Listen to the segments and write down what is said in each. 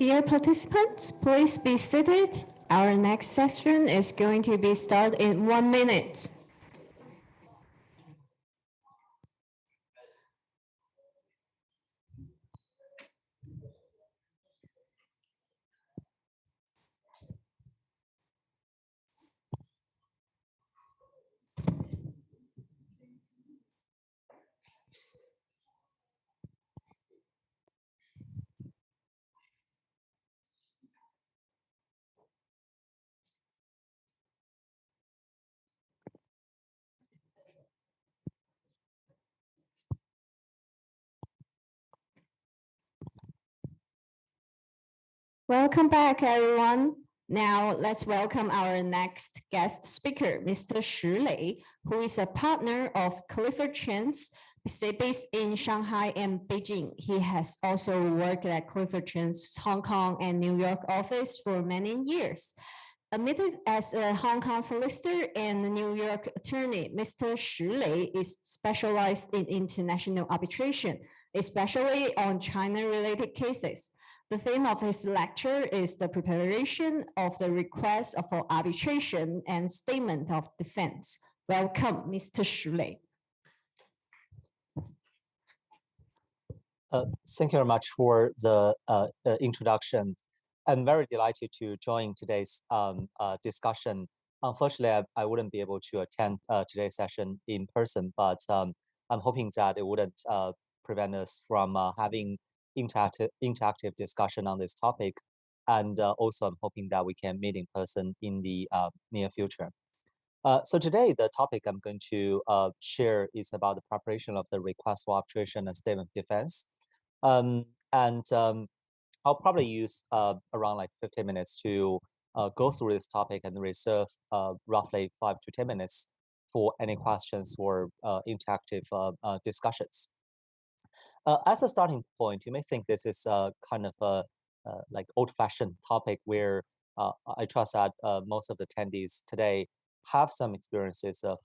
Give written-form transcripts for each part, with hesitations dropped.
Dear participants, please be seated. Our next session is going to be started in 1 minute. Welcome back, everyone. Now, let's welcome our next guest speaker, Mr. Shi Lei, who is a partner of Clifford Chance, based in Shanghai and Beijing. He has also worked at Clifford Chance's Hong Kong and New York office for many years. Admitted as a Hong Kong solicitor and a New York attorney, Mr. Shi Lei is specialized in international arbitration, especially on China-related cases. The theme of his lecture is the preparation of the request for arbitration and statement of defense. Welcome, Mr. Shi Lei. Thank you very much for the introduction. I'm very delighted to join today's discussion. Unfortunately, I wouldn't be able to attend today's session in person, but I'm hoping that it wouldn't prevent us from having interactive discussion on this topic. And also, I'm hoping that we can meet in person in the near future. So today, the topic I'm going to share is about the preparation of the request for arbitration and statement of defense. I'll probably use around like 15 minutes to go through this topic and reserve roughly 5 to 10 minutes for any questions or interactive discussions. As a starting point, you may think this is kind of a like old-fashioned topic where I trust that most of the attendees today have some experiences of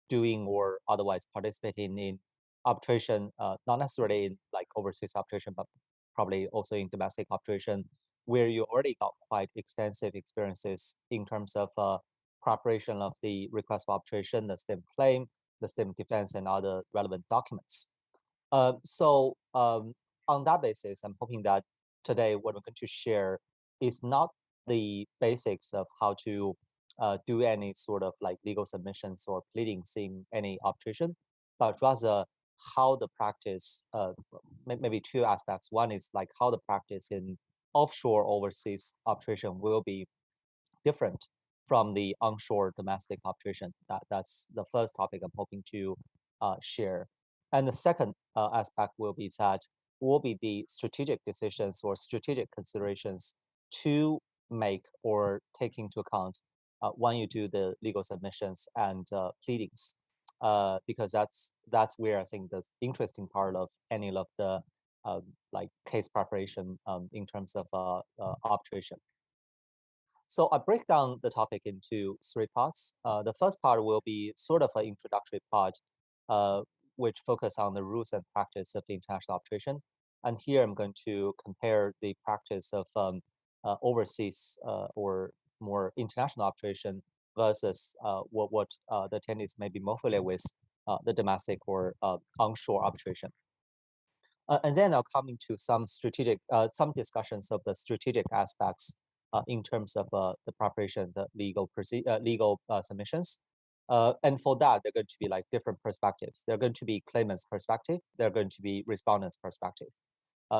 doing or otherwise participating in arbitration, not necessarily in like overseas arbitration, but probably also in domestic arbitration, where you already got quite extensive experiences in terms of preparation of the request for arbitration, the statement claim, the statement defense, and other relevant documents. On that basis, I'm hoping that today what we're going to share is not the basics of how to do any sort of like legal submissions or pleadings in any arbitration, but rather how the practice, maybe two aspects. One is like how the practice in offshore overseas arbitration will be different from the onshore domestic arbitration. That's the first topic I'm hoping to share. And the second aspect will be the strategic decisions or strategic considerations to make or take into account when you do the legal submissions and pleadings, because that's where I think the interesting part of any of the like case preparation in terms of arbitration. So I break down the topic into 3 parts. The first part will be sort of an introductory part, which focus on the rules and practice of international arbitration. And here I'm going to compare the practice of overseas or more international arbitration versus what the attendees may be more familiar with, the domestic or onshore arbitration. And then I'll come into some some discussions of the strategic aspects in terms of the preparation, the legal submissions. And for that, they're going to be like different perspectives. They're going to be claimant's perspective. They're going to be respondent's perspective.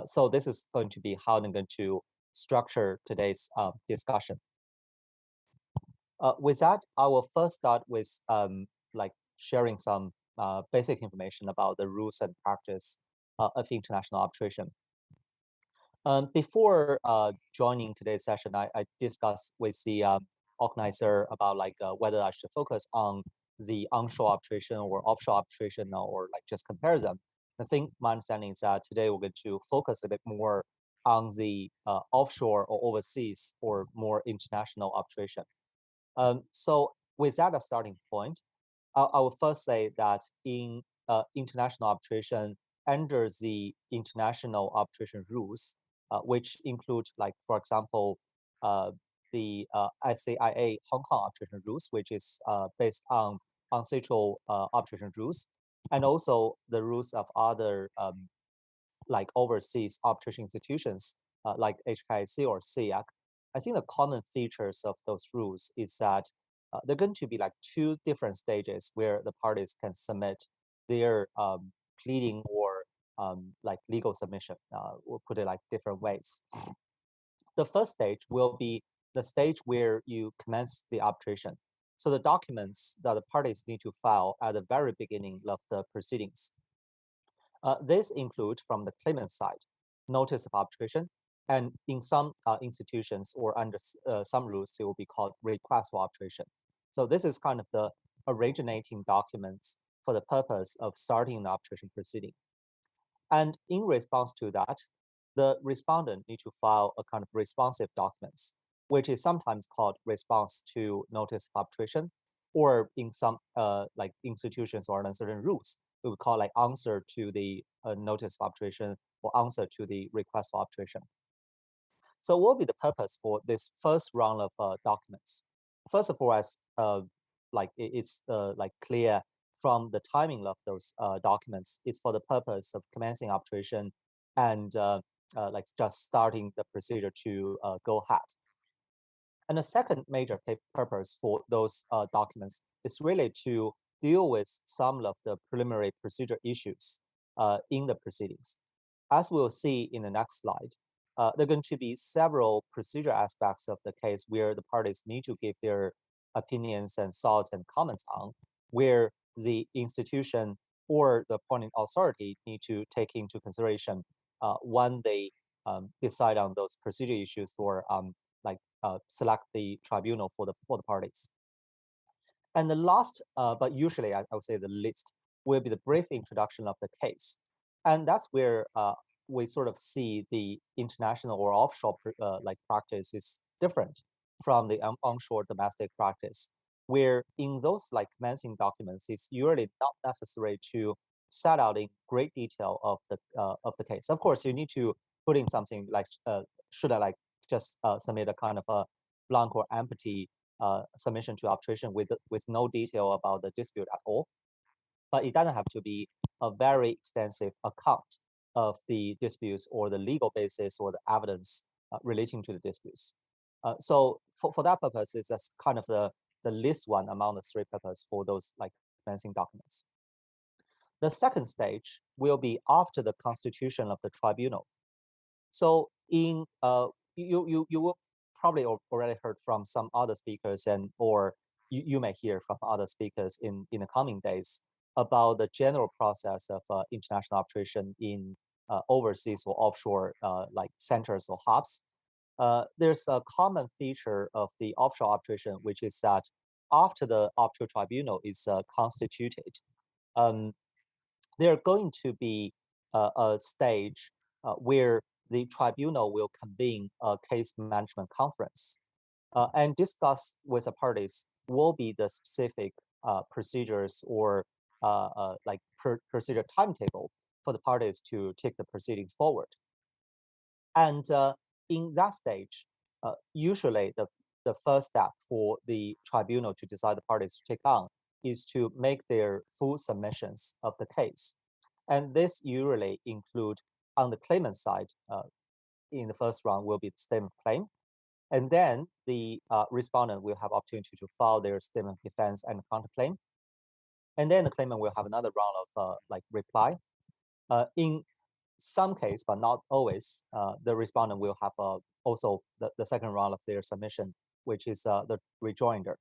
So this is going to be how I'm going to structure today's discussion. With that, I will first start with like sharing some basic information about the rules and practice of international arbitration. Before joining today's session, I discussed with the organizer about like whether I should focus on the onshore arbitration or offshore arbitration or like just compare them. I think my understanding is that today we're going to focus a bit more on the offshore or overseas or more international arbitration. So with that as a starting point, I will first say that in international arbitration, under the international arbitration rules, which include, like, for example, the SAIA Hong Kong arbitration rules, which is based on ancestral arbitration rules, and also the rules of other like overseas arbitration institutions like HKIC or SIAC. I think the common features of those rules is that they're going to be like two different stages where the parties can submit their pleading or like legal submission. We'll put it like different ways. The first stage will be the stage where you commence the arbitration. So the documents that the parties need to file at the very beginning of the proceedings. These include from the claimant side, notice of arbitration, and in some institutions or under some rules, it will be called request for arbitration. So this is kind of the originating documents for the purpose of starting an arbitration proceeding. And in response to that, the respondent need to file a kind of responsive documents, which is sometimes called response to notice of arbitration, or in some like institutions or uncertain rules, we would call like answer to the notice of arbitration or answer to the request for arbitration. So what will be the purpose for this first round of documents? First of all, as like it's like clear from the timing of those documents, it's for the purpose of commencing arbitration and like just starting the procedure to go ahead. And the second major purpose for those documents is really to deal with some of the preliminary procedure issues in the proceedings. As we'll see in the next slide, there are going to be several procedure aspects of the case where the parties need to give their opinions and thoughts and comments on, where the institution or the appointing authority need to take into consideration when they decide on those procedure issues or like select the tribunal for the parties. And the last, but usually I would say the least, will be the brief introduction of the case. And that's where we sort of see the international or offshore like practice is different from the onshore domestic practice, where in those like commencing documents, it's usually not necessary to set out in great detail of the case. Of course, you need to put in something like should I like just submit a kind of a blank or empty submission to arbitration with no detail about the dispute at all. But it doesn't have to be a very extensive account of the disputes or the legal basis or the evidence relating to the disputes. So for that purpose, it's just kind of the least one among the three purposes for those like commencing documents. The second stage will be after the constitution of the tribunal. So in you will probably already heard from some other speakers or you may hear from other speakers in the coming days about the general process of international arbitration in overseas or offshore like centers or hubs. There's a common feature of the offshore arbitration, which is that after the arbitral tribunal is constituted, there are going to be a stage where the tribunal will convene a case management conference and discuss with the parties will be the specific procedures or like procedure timetable for the parties to take the proceedings forward. And in that stage, usually the first step for the tribunal to decide the parties to take on is to make their full submissions of the case. And this usually include on the claimant side, in the first round will be the statement of claim. And then the respondent will have opportunity to file their statement of defense and counterclaim. And then the claimant will have another round of like reply. In some case, but not always, the respondent will have also the second round of their submission, which is the rejoinder.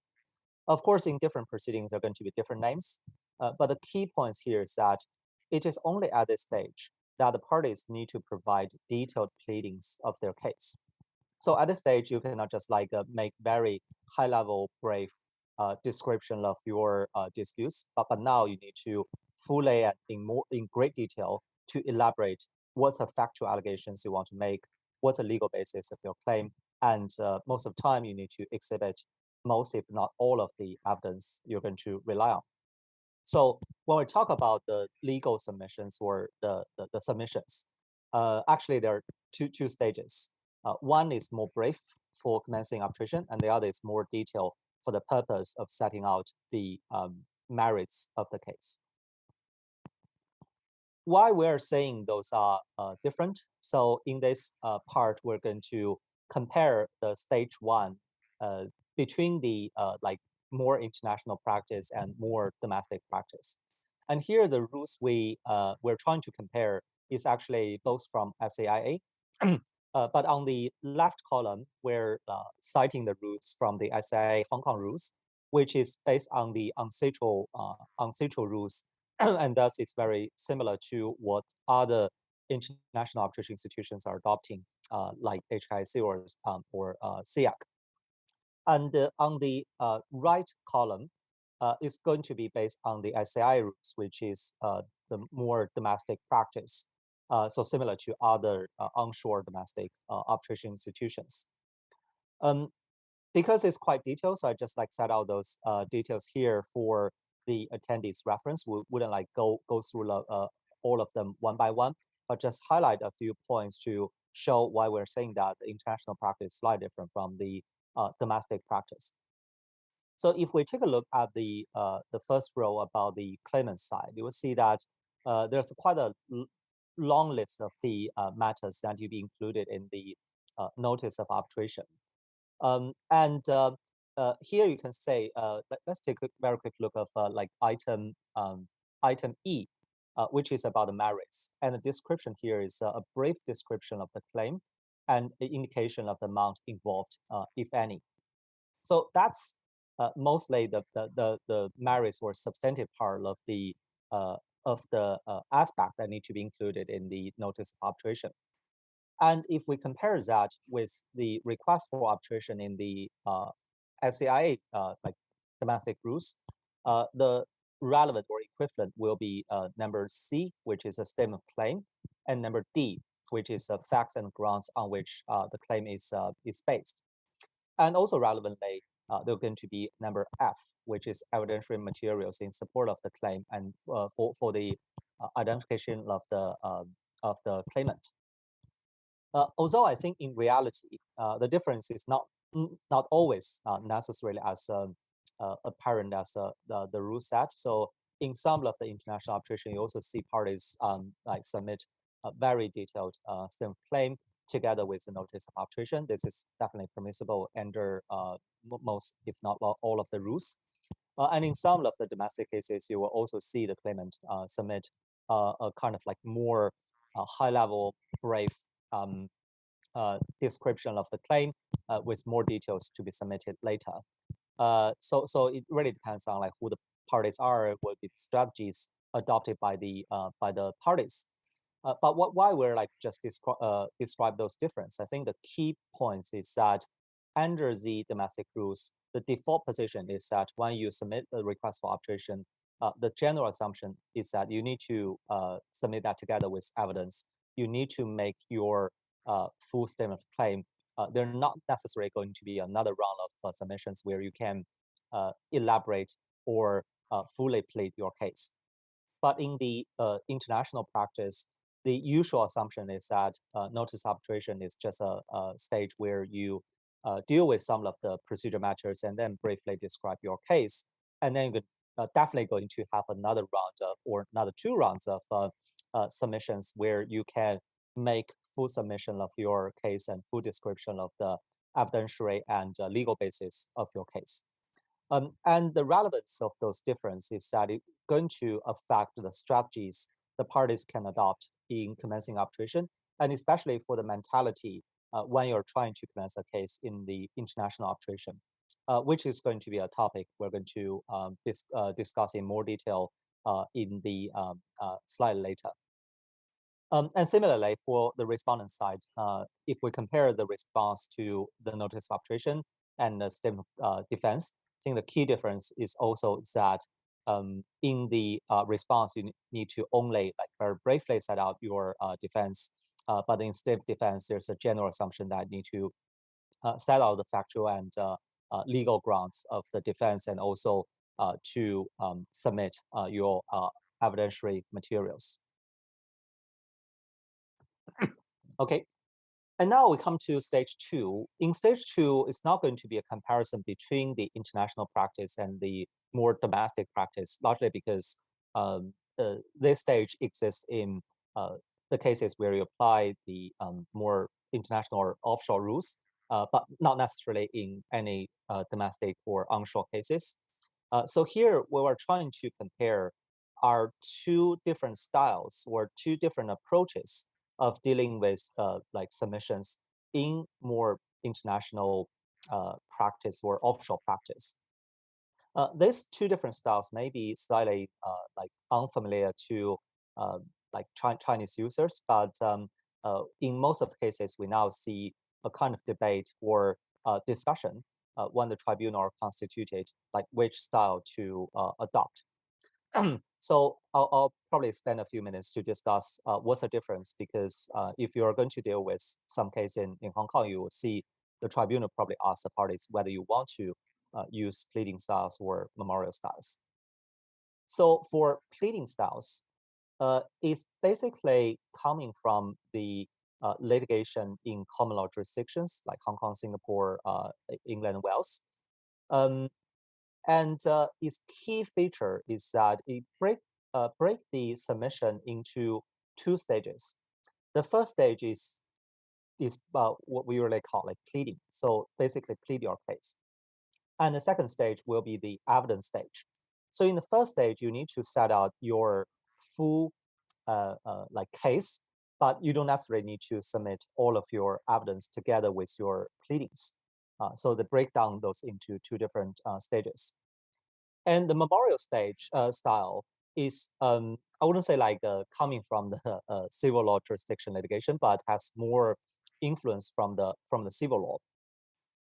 Of course, in different proceedings, there are going to be different names. But the key points here is that it is only at this stage that the parties need to provide detailed pleadings of their case. So at this stage, you cannot just like make very high-level, brief description of your disputes, but now you need to fully and in great detail to elaborate what's the factual allegations you want to make, what's the legal basis of your claim, and most of the time you need to exhibit most, if not all, of the evidence you're going to rely on. So when we talk about the legal submissions or the submissions, actually there are two stages. One is more brief for commencing arbitration, and the other is more detailed for the purpose of setting out the merits of the case. Why we're saying those are different? So in this part, we're going to compare the stage one between the like more international practice and more domestic practice. And here the rules we're trying to compare is actually both from SAIA, but on the left column, we're citing the rules from the SAIA Hong Kong rules, which is based on the unsatural rules, and thus it's very similar to what other international arbitration institutions are adopting, like HIC or SIAC. And on the right column is going to be based on the SAI rules, which is the more domestic practice. So similar to other onshore domestic arbitration institutions. Because it's quite detailed, so I just like set out those details here for the attendees reference. We wouldn't like go through all of them one by one, but just highlight a few points to show why we're saying that the international practice is slightly different from the domestic practice. So if we take a look at the first row about the claimant side, you will see that there's quite a long list of the matters that you be included in the notice of arbitration. Here you can say, let's take a very quick look of like item E, which is about the merits. And the description here is a brief description of the claim and the indication of the amount involved, if any. So that's mostly the merits or substantive part of the aspect that need to be included in the notice of arbitration. And if we compare that with the request for arbitration in the SCIA like domestic rules, the relevant or equivalent will be number C, which is a statement of claim, and number D, which is facts and grounds on which the claim is based. And also relevantly, there's going to be number F, which is evidentiary materials in support of the claim and for the identification of the claimant. Although I think in reality, the difference is not always necessarily as apparent as the rule set. So in some of the international arbitration, you also see parties like submit a very detailed statement of claim together with the notice of arbitration. This is definitely permissible under most, if not all, of the rules. And in some of the domestic cases, you will also see the claimant submit a kind of like more high-level, brief description of the claim with more details to be submitted later. So it really depends on like who the parties are, what the strategies adopted by the parties. But why we're like just describe those differences? I think the key points is that under the domestic rules, the default position is that when you submit a request for arbitration, the general assumption is that you need to submit that together with evidence. You need to make your full statement of claim. There are not necessarily going to be another round of submissions where you can elaborate or fully plead your case. But in the international practice, the usual assumption is that notice arbitration is just a stage where you deal with some of the procedure matters and then briefly describe your case. And then you're definitely going to have another round or another 2 rounds of submissions where you can make full submission of your case and full description of the evidentiary and legal basis of your case. And the relevance of those differences is that it's going to affect the strategies the parties can adopt in commencing arbitration, and especially for the mentality when you're trying to commence a case in the international arbitration, which is going to be a topic we're going to discuss in more detail in the slide later. And similarly, for the respondent side, if we compare the response to the notice of arbitration and the statement of defense, I think the key difference is also that in the response, you need to only like very briefly set out your defense, but in state defense, there's a general assumption that you need to set out the factual and legal grounds of the defense and also to submit your evidentiary materials. Okay, And now we come to stage two. In stage two, it's not going to be a comparison between the international practice and the more domestic practice, largely because this stage exists in the cases where you apply the more international or offshore rules, but not necessarily in any domestic or onshore cases. So here, what we're trying to compare are two different styles or two different approaches of dealing with like submissions in more international practice or offshore practice. These two different styles may be slightly like unfamiliar to like Chinese users, but in most of the cases, we now see a kind of debate or discussion when the tribunal are constituted, like which style to adopt. So I'll probably spend a few minutes to discuss what's the difference, because if you're going to deal with some case in Hong Kong, you will see the tribunal probably ask the parties whether you want to use pleading styles or memorial styles. So for pleading styles, it's basically coming from the litigation in common law jurisdictions like Hong Kong, Singapore, England, and Wales. And its key feature is that it break the submission into two stages. The first stage is what we really call like pleading. So basically plead your case. And the second stage will be the evidence stage. So in the first stage, you need to set out your full like case, but you don't necessarily need to submit all of your evidence together with your pleadings. So they break down those into two different stages. And the memorial stage style is, I wouldn't say like coming from the civil law jurisdiction litigation, but has more influence from the civil law.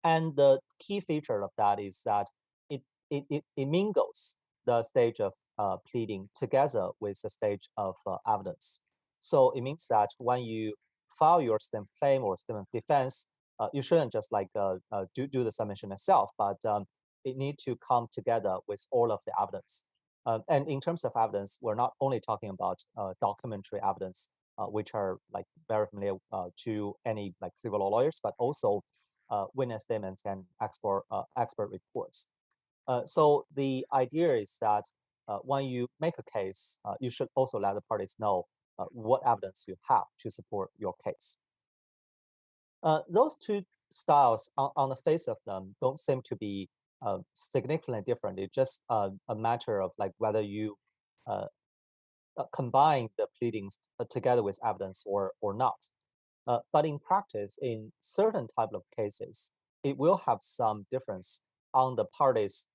And the key feature of that is that it mingles the stage of pleading together with the stage of evidence. So it means that when you file your statement of claim or statement of defense, you shouldn't just like do the submission itself, but it need to come together with all of the evidence. And in terms of evidence, we're not only talking about documentary evidence, which are like very familiar to any like civil law lawyers, but also witness statements and expert reports. So the idea is that when you make a case, you should also let the parties know what evidence you have to support your case. Those two styles, on the face of them, don't seem to be significantly different. It's just a matter of like whether you combine the pleadings together with evidence or not. But in practice, in certain type of cases, it will have some difference on the parties'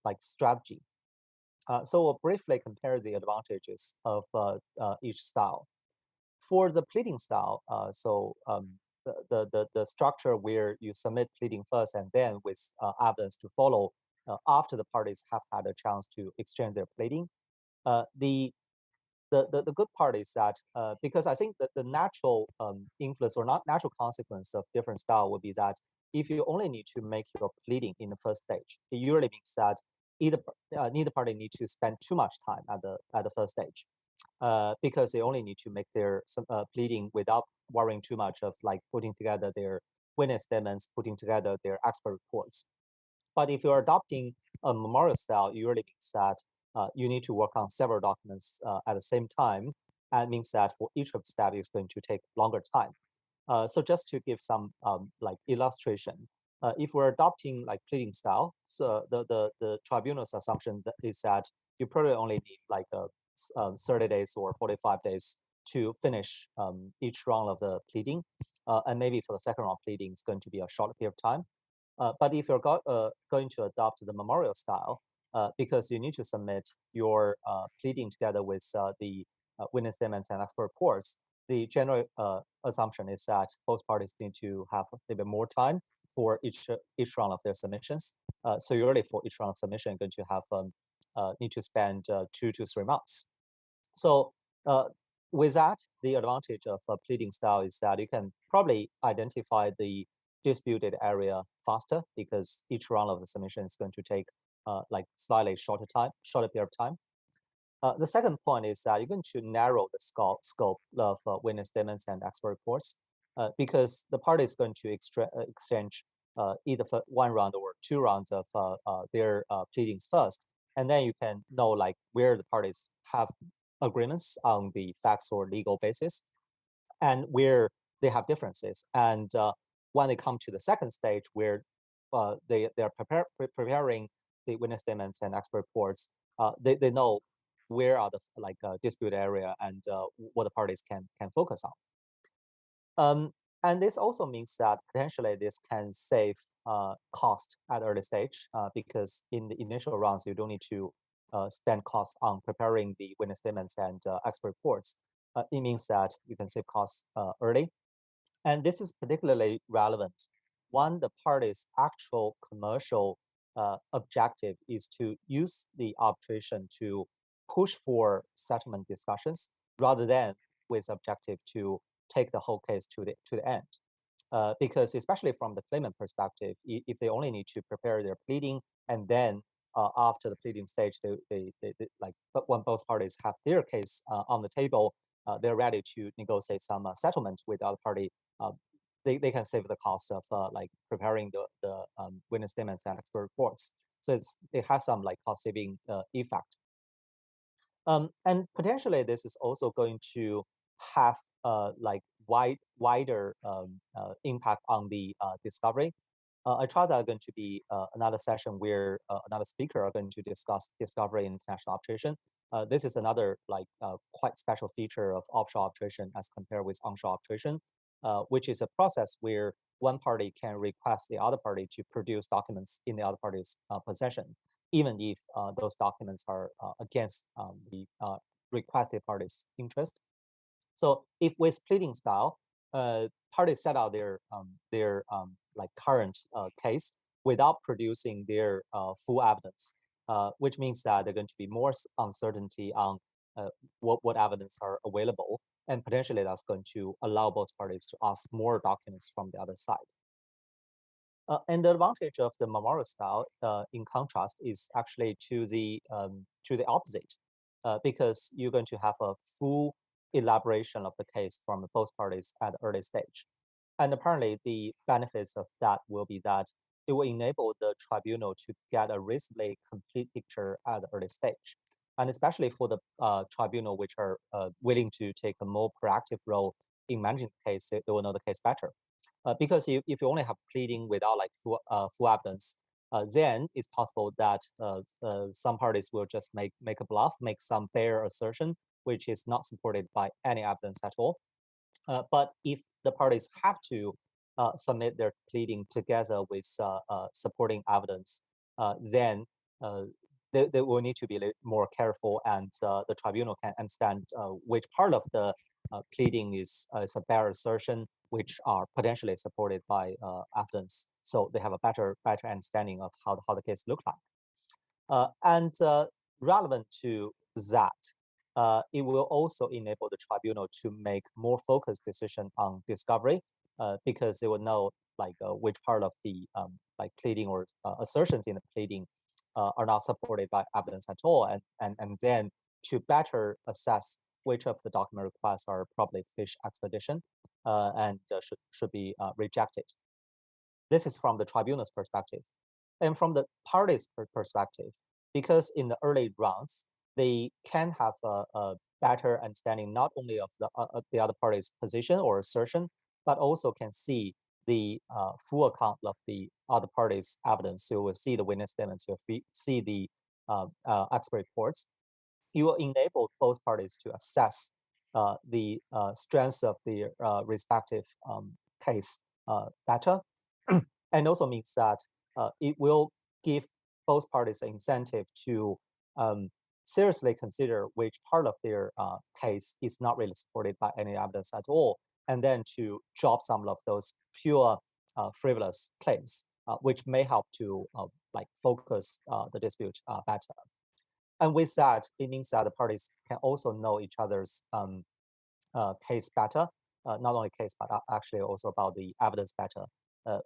like strategy. So we'll briefly compare the advantages of each style. For the pleading style, the structure where you submit pleading first and then with evidence to follow after the parties have had a chance to exchange their pleading. The good part is that because I think that the natural influence or not natural consequence of different style would be that if you only need to make your pleading in the first stage, it usually means that neither party need to spend too much time at the first stage, because they only need to make their pleading without worrying too much of like putting together their witness statements, putting together their expert reports. But if you're adopting a memorial style, it usually means that you need to work on several documents at the same time. And it means that for each of the steps, it's going to take longer time. So just to give some like illustration, if we're adopting like pleading style, so the tribunal's assumption is that you probably only need like 30 days or 45 days to finish each round of the pleading. And maybe for the second round pleading, it's going to be a short period of time. But if you're going to adopt the memorial style, because you need to submit your pleading together with the witness statements and expert reports, the general assumption is that both parties need to have a little bit more time for each round of their submissions. So usually for each round of submission, you're going to have need to spend 2 to 3 months. So with that, the advantage of a pleading style is that you can probably identify the disputed area faster, because each round of the submission is going to take like slightly shorter period of time. The second point is that you're going to narrow the scope of witness statements and expert reports. because the party is going to exchange either for one round or two rounds of their pleadings first, and then you can know like where the parties have agreements on the facts or legal basis, and where they have differences. And when they come to the second stage, where they are preparing the witness statements and expert reports, they know where are the dispute area and what the parties can focus on. And this also means that potentially this can save cost at early stage because in the initial rounds you don't need to spend cost on preparing the witness statements and expert reports. It means that you can save costs early, and this is particularly relevant when the party's actual commercial objective is to use the arbitration to push for settlement discussions rather than with objective to take the whole case to the end. Because especially from the claimant perspective, if they only need to prepare their pleading and then after the pleading stage, but when both parties have their case on the table, they're ready to negotiate some settlement with the other party. Uh, they can save the cost of preparing the witness statements and expert reports. So it has some cost saving effect. And potentially this is also going to have wider impact on the discovery. I trust that going to be another session where another speaker are going to discuss discovery in international arbitration. This is another quite special feature of offshore arbitration as compared with onshore arbitration, which is a process where one party can request the other party to produce documents in the other party's possession, even if those documents are against the requested party's interest. So if with pleading style, parties set out their current case without producing their full evidence, which means that there's going to be more uncertainty on what evidence are available, and potentially that's going to allow both parties to ask more documents from the other side. And the advantage of the memorial style, in contrast, is actually to the opposite, because you're going to have a full elaboration of the case from both parties at the early stage. And apparently, the benefits of that will be that it will enable the tribunal to get a reasonably complete picture at the early stage. And especially for the tribunal, which are willing to take a more proactive role in managing the case, they will know the case better. Because if you only have pleading without full evidence, then it's possible that some parties will just make a bluff, make some bare assertion, which is not supported by any evidence at all. But if the parties have to submit their pleading together with supporting evidence, then they will need to be more careful, and the tribunal can understand which part of the pleading is a bare assertion, which are potentially supported by evidence. So they have a better understanding of how the case looks like. And relevant to that, it will also enable the tribunal to make more focused decision on discovery, because they will know which part of the pleading or assertions in the pleading are not supported by evidence at all, and then to better assess which of the document requests are probably fish expedition and should be rejected. This is from the tribunal's perspective. And from the parties' perspective, because in the early rounds, they can have a better understanding not only of the other party's position or assertion, but also can see the full account of the other party's evidence. You will see the witness statements, you'll see the expert reports. You will enable both parties to assess the strengths of the respective case better, and also means that it will give both parties an incentive to seriously consider which part of their case is not really supported by any evidence at all, and then to drop some of those pure frivolous claims, which may help to focus the dispute better. And with that, it means that the parties can also know each other's case better, not only case, but actually also about the evidence better,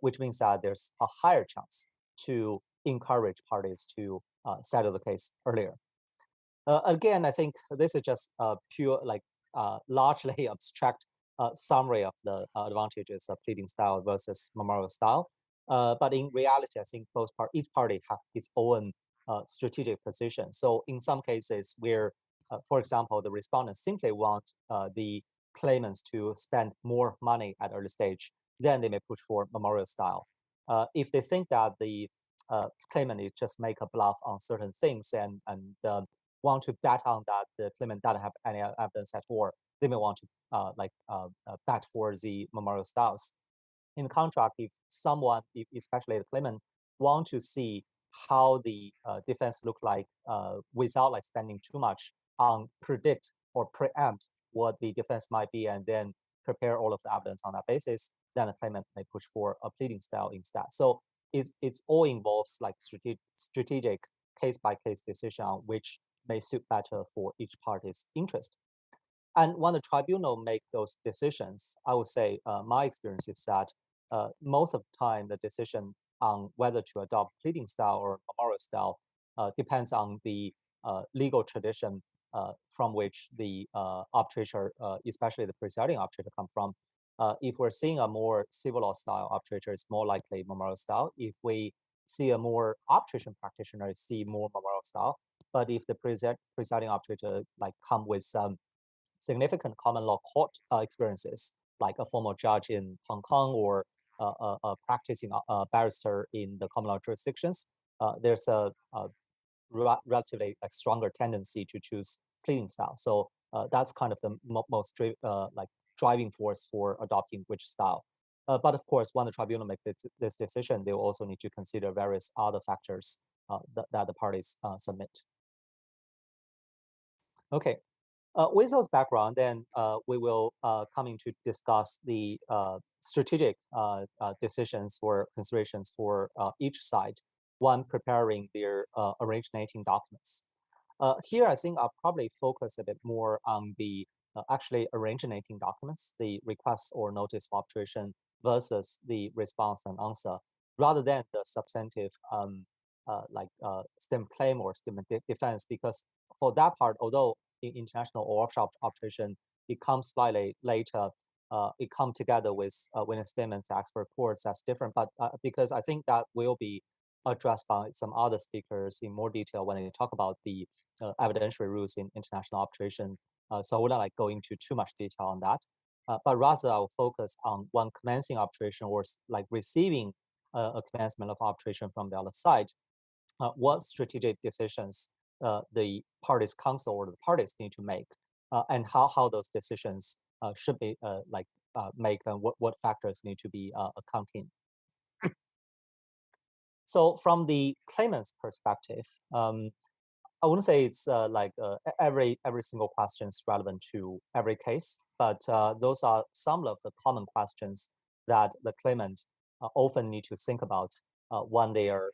which means that there's a higher chance to encourage parties to settle the case earlier. Again, I think this is just pure, largely abstract summary of the advantages of pleading style versus memorial style. But in reality, I think each party have its own strategic position. So in some cases where, for example, the respondents simply want the claimants to spend more money at early stage, then they may push for memorial style. If they think that the claimant is just make a bluff on certain things and want to bet on that the claimant doesn't have any evidence at all, they may want to bet for the memorial styles. In the contract, if someone, especially the claimant, want to see how the defense look like without like spending too much on predict or preempt what the defense might be, and then prepare all of the evidence on that basis, then the claimant may push for a pleading style instead. So it's all involves like strategic case by case decision on which may suit better for each party's interest. And when the tribunal make those decisions, I would say my experience is that most of the time the decision on whether to adopt pleading style or memorial style depends on the legal tradition from which the arbitrator, especially the presiding arbitrator, come from. If we're seeing a more civil law style arbitrator, it's more likely memorial style. If we see a more arbitration practitioner, see more memorial style. But if the presiding arbitrator like come with some significant common law court experiences, like a former judge in Hong Kong or a practicing barrister in the common law jurisdictions, there's a relatively like stronger tendency to choose pleading style. So that's kind of the most driving force for adopting which style. But of course, when the tribunal makes this decision, they will also need to consider various other factors that the parties submit. Okay, with those background, then we will coming to discuss the strategic decisions or considerations for each side when preparing their originating documents. Here, I think I'll probably focus a bit more on the actually originating documents, the request or notice of arbitration versus the response and answer, rather than the substantive stem claim or stem defense, because for that part, although in international or offshore arbitration, it comes slightly later. It comes together with witness statements, expert reports. That's different, but because I think that will be addressed by some other speakers in more detail when they talk about the evidentiary rules in international arbitration. So I wouldn't like go into too much detail on that, but rather I will focus on when commencing arbitration or like receiving a commencement of arbitration from the other side. What strategic decisions the parties counsel or the parties need to make, and how those decisions should be make, and what factors need to be accounting. So from the claimant's perspective, I wouldn't say it's every single question is relevant to every case, but those are some of the common questions that the claimant often need to think about when they are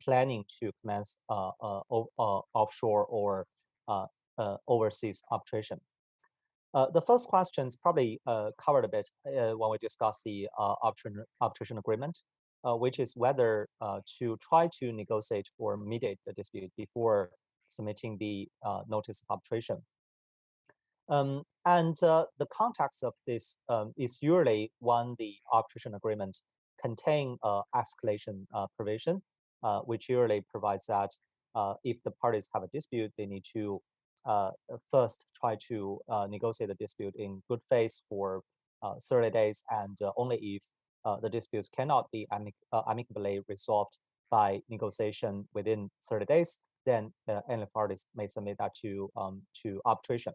planning to commence offshore or overseas arbitration. The first question is probably covered a bit when we discuss the arbitration agreement, which is whether to try to negotiate or mediate the dispute before submitting the notice of arbitration. The context of this is usually when the arbitration agreement contain escalation provision, which usually provides that if the parties have a dispute, they need to first try to negotiate the dispute in good faith for 30 days, and only if the disputes cannot be amicably resolved by negotiation within 30 days, then any parties may submit that to arbitration.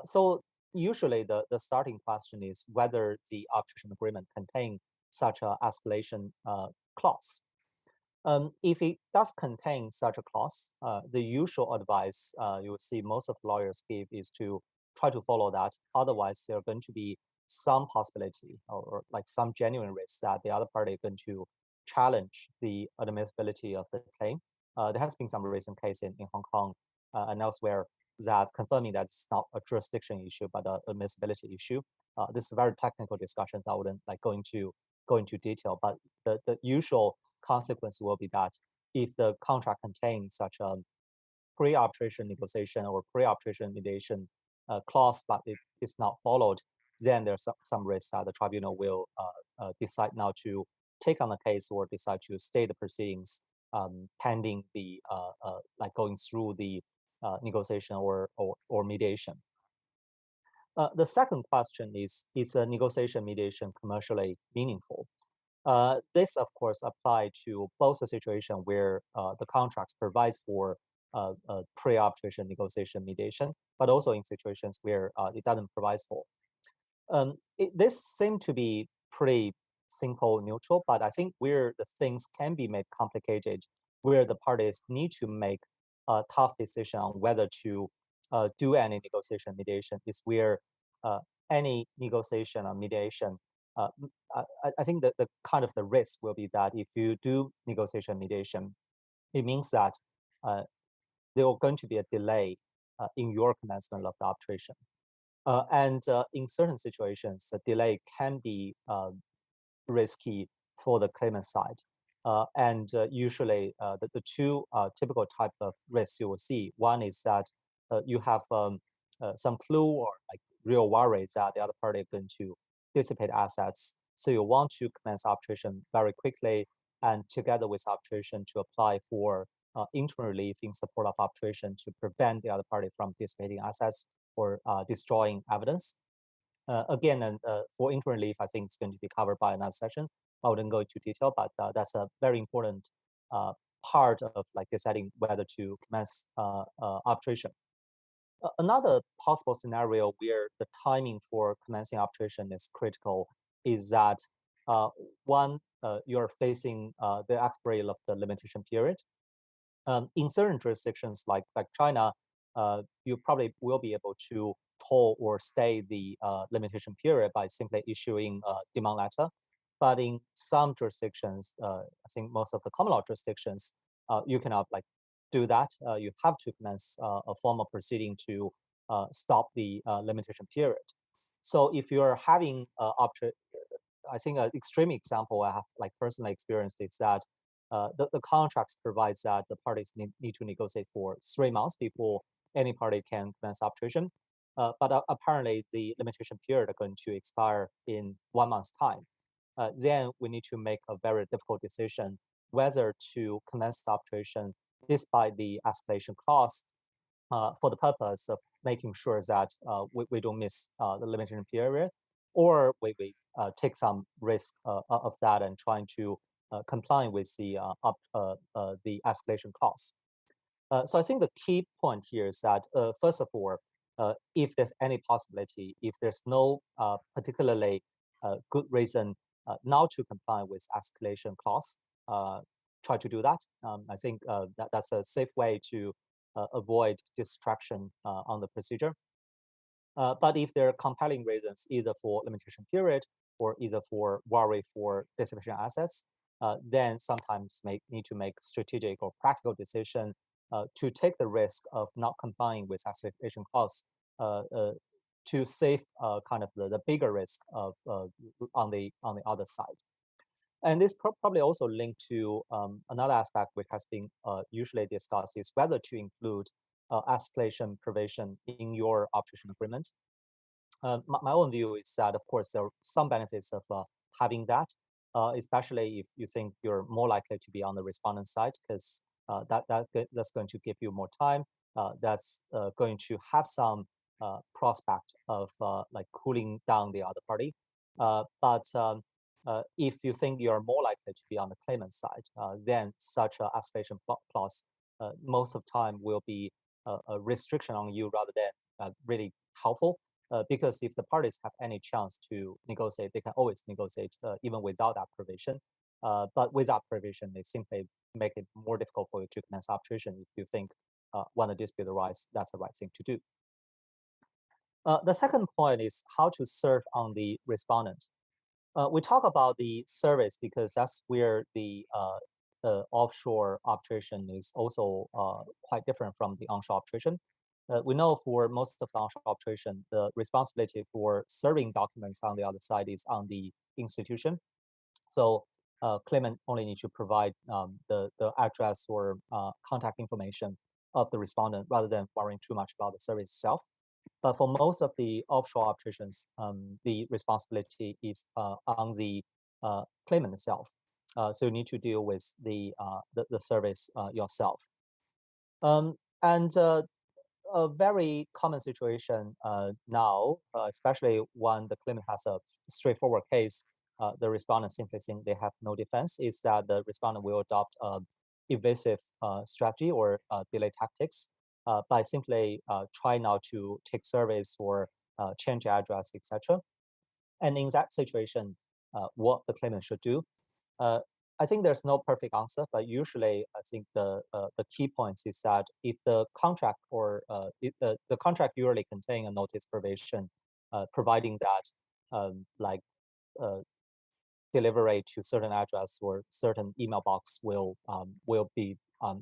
So usually the starting question is whether the arbitration agreement contain such a escalation clause. If it does contain such a clause, the usual advice you will see most of the lawyers give is to try to follow that. Otherwise, there are going to be some possibility or like some genuine risk that the other party is going to challenge the admissibility of the claim. There has been some recent case in Hong Kong and elsewhere that confirming that it's not a jurisdiction issue, but an admissibility issue. This is a very technical discussion that I wouldn't like go into detail, but the usual consequence will be that if the contract contains such a pre-arbitration negotiation or pre-arbitration mediation clause, but it is not followed, then there's some risk that the tribunal will decide not to take on the case or decide to stay the proceedings pending the like going through the negotiation or mediation. The second question is a negotiation mediation commercially meaningful? This, of course, apply to both the situation where the contracts provides for pre-arbitration negotiation mediation, but also in situations where it doesn't provide for. This seems to be pretty simple, neutral, but I think where the things can be made complicated, where the parties need to make a tough decision on whether to do any negotiation mediation is where any negotiation or mediation, I think that the kind of the risk will be that if you do negotiation mediation, it means that there are going to be a delay in your commencement of the arbitration. And in certain situations, the delay can be risky for the claimant side. And usually, the two typical type of risks you will see. One is that you have some clue or like real worries that the other party is going to dissipate assets. So you want to commence arbitration very quickly, and together with arbitration to apply for interim relief in support of arbitration to prevent the other party from dissipating assets or destroying evidence. Again, and for interim relief, I think it's going to be covered by another session. I wouldn't go into detail, but that's a very important part of like deciding whether to commence arbitration. Another possible scenario where the timing for commencing arbitration is critical is that one, you're facing the expiry of the limitation period. In certain jurisdictions like China, you probably will be able to toll or stay the limitation period by simply issuing a demand letter. But in some jurisdictions, I think most of the common law jurisdictions, you cannot like do that. You have to commence a formal proceeding to stop the limitation period. So if you're having I think an extreme example I have like personally experienced is that the contracts provides that the parties need to negotiate for 3 months before any party can commence arbitration. But apparently the limitation period are going to expire in 1 month's time. Then we need to make a very difficult decision whether to commence the arbitration despite the escalation clause for the purpose of making sure that we don't miss the limitation period, or we take some risk of that and trying to comply with the escalation clause. So I think the key point here is that first of all, if there's any possibility, if there's no particularly good reason not to comply with escalation clause, try to do that. I think that's a safe way to avoid distraction on the procedure. But if there are compelling reasons, either for limitation period or either for worry for dissipation assets, then sometimes need to make strategic or practical decision to take the risk of not complying with escalation clause to save kind of the bigger risk of on the other side. And this probably also linked to another aspect which has been usually discussed is whether to include escalation provision in your arbitration agreement. My own view is that, of course, there are some benefits of having that, especially if you think you're more likely to be on the respondent side, because that's going to give you more time. That's going to have some prospect of like cooling down the other party. But if you think you're more likely to be on the claimant side, then such a escalation clause most of the time will be a restriction on you rather than really helpful. Because if the parties have any chance to negotiate, they can always negotiate even without that provision. But with that provision, they simply make it more difficult for you to commence arbitration if you think when a dispute arises, that's the right thing to do. The second point is how to serve on the respondent. We talk about the service because that's where the offshore arbitration is also quite different from the onshore arbitration. We know for most of the onshore arbitration, the responsibility for serving documents on the other side is on the institution. So claimant only need to provide the address or contact information of the respondent rather than worrying too much about the service itself. But for most of the offshore arbitrations, the responsibility is on the claimant itself. So you need to deal with the service yourself. And a very common situation now, especially when the claimant has a straightforward case, the respondent simply saying they have no defense, is that the respondent will adopt evasive strategy or delay tactics by simply trying not to take service or change address, etc. And in that situation, what the claimant should do, uh, I think there's no perfect answer, but usually I think the key points is that if the contract or if the contract usually contain a notice provision, providing that like delivery to certain address or certain email box will be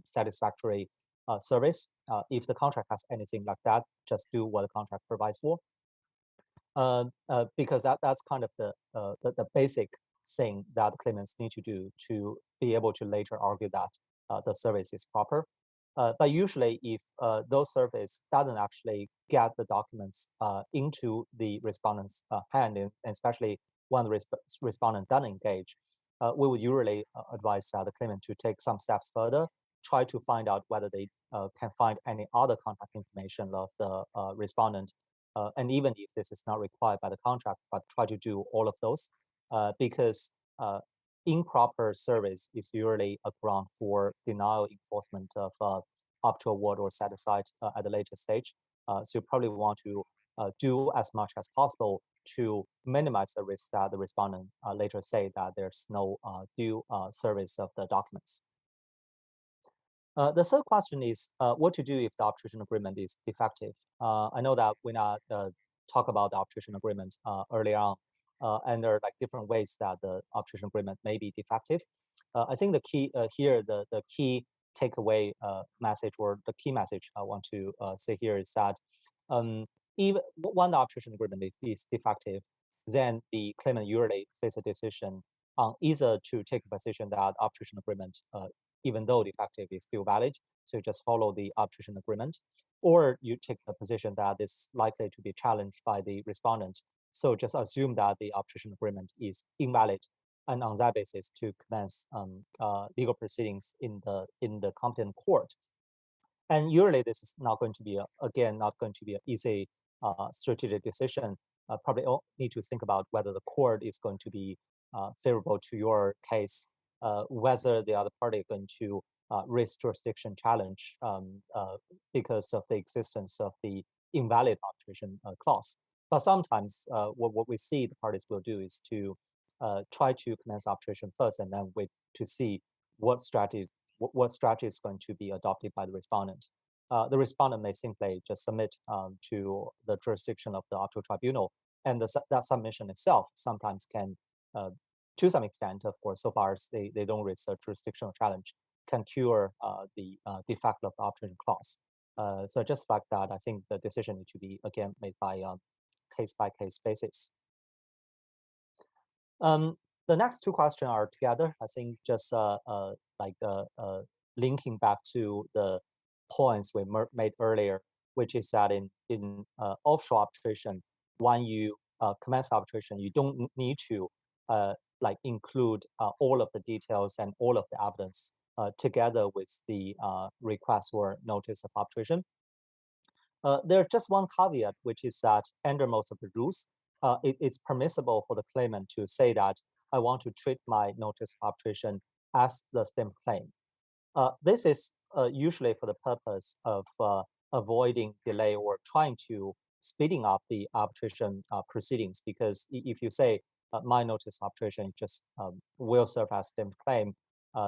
satisfactory service. If the contract has anything like that, just do what the contract provides for. Because that's kind of the basic thing that claimants need to do to be able to later argue that the service is proper. But usually, if those service doesn't actually get the documents into the respondent's hand, and especially when the respondent doesn't engage, we would usually advise the claimant to take some steps further, try to find out whether they can find any other contact information of the respondent. And even if this is not required by the contract, but try to do all of those because improper service is usually a ground for denial enforcement of up to award or set aside at a later stage. So you probably want to do as much as possible to minimize the risk that the respondent later say that there's no due service of the documents. The third question is what to do if the arbitration agreement is defective. I know that when I talk about the arbitration agreement earlier on, and there are like different ways that the arbitration agreement may be defective. I think the key here, the key takeaway message or the key message I want to say here is that even when the arbitration agreement is defective, then the claimant usually face a decision on either to take a position that arbitration agreement even though defective is still valid. So you just follow the arbitration agreement, or you take the position that is likely to be challenged by the respondent. So just assume that the arbitration agreement is invalid, and on that basis to commence legal proceedings in the competent court. And usually this is not going to be again not going to be an easy strategic decision. Probably need to think about whether the court is going to be favorable to your case, whether the other party is going to raise jurisdiction challenge because of the existence of the invalid arbitration clause. But sometimes what we see the parties will do is to try to commence arbitration first and then wait to see what strategy is going to be adopted by the respondent. The respondent may simply just submit to the jurisdiction of the arbitral tribunal, and that submission itself sometimes can, to some extent, of course, so far as they don't raise a jurisdictional challenge, can cure the defect of the arbitration clause. So just the fact that I think the decision needs to be again made by case-by-case basis. The next two questions are together. I think just linking back to the points we made earlier, which is that in offshore arbitration, when you commence arbitration, you don't need to include all of the details and all of the evidence together with the request or notice of arbitration. There's just one caveat, which is that under most of the rules, it's permissible for the claimant to say that I want to treat my notice of arbitration as the stem claim. This is usually for the purpose of avoiding delay or trying to speeding up the arbitration proceedings. Because if you say my notice of arbitration just will serve as stem claim,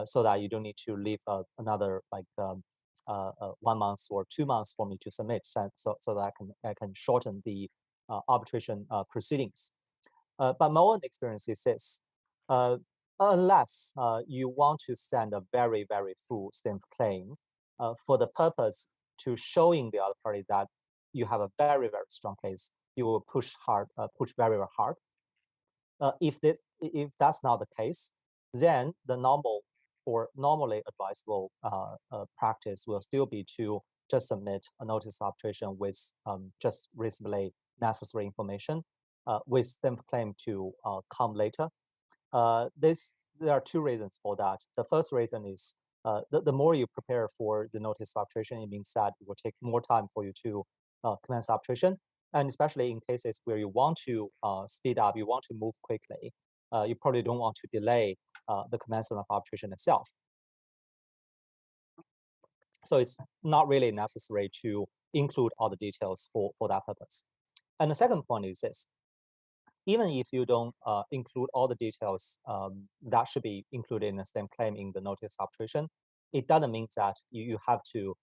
so that you don't need to leave another 1 month or 2 months for me to submit, so that I can shorten the arbitration proceedings. But my own experience is this: unless you want to send a very full stamp claim for the purpose to showing the other party that you have a very strong case, you will push very hard. If that's not the case, then the normally advisable practice will still be to just submit a notice of arbitration with just reasonably necessary information, with stamp claim to come later. There are two reasons for that. The first reason is the more you prepare for the notice of arbitration, it means that it will take more time for you to commence arbitration. And especially in cases where you want to speed up, you want to move quickly, you probably don't want to delay the commencement of arbitration itself. So it's not really necessary to include all the details for that purpose. And the second point is this. Even if you don't include all the details that should be included in the same claim in the notice of arbitration, it doesn't mean that you have to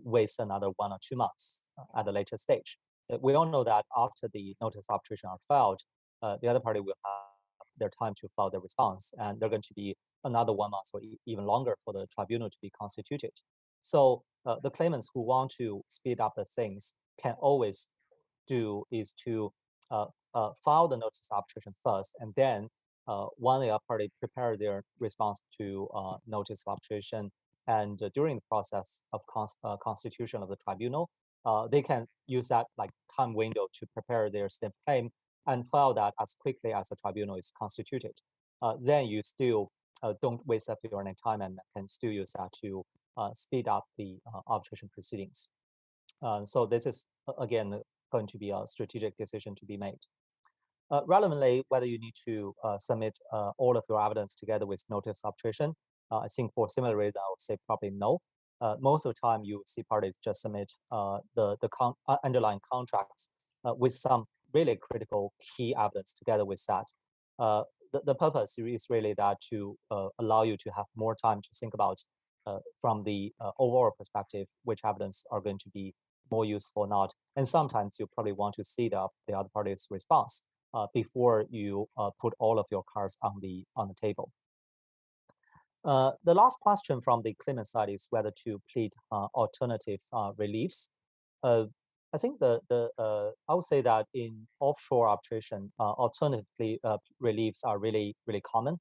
waste another 1 or 2 months at a later stage. We all know that after the notice of arbitration are filed, the other party will have their time to file their response, and they're going to be another 1 month or even longer for the tribunal to be constituted. So the claimants who want to speed up the things can always do is to file the notice of arbitration first, and then when the other party prepare their response to notice of arbitration, and during the process of constitution of the tribunal, they can use that like time window to prepare their stamp claim and file that as quickly as the tribunal is constituted. Then you still don't waste up your time and can still use that to speed up the arbitration proceedings. So this is again going to be a strategic decision to be made. Relevantly, whether you need to submit all of your evidence together with notice of arbitration, I think for similar reasons, I would say probably no. Most of the time, you see parties just submit the underlying contracts with some really critical key evidence together with that. The purpose is really that to allow you to have more time to think about from the overall perspective, which evidence are going to be more useful or not. And sometimes you probably want to see the other party's response before you put all of your cards on the table. The last question from the claimant side is whether to plead alternative reliefs. I think I would say that in offshore arbitration, alternative reliefs are really common.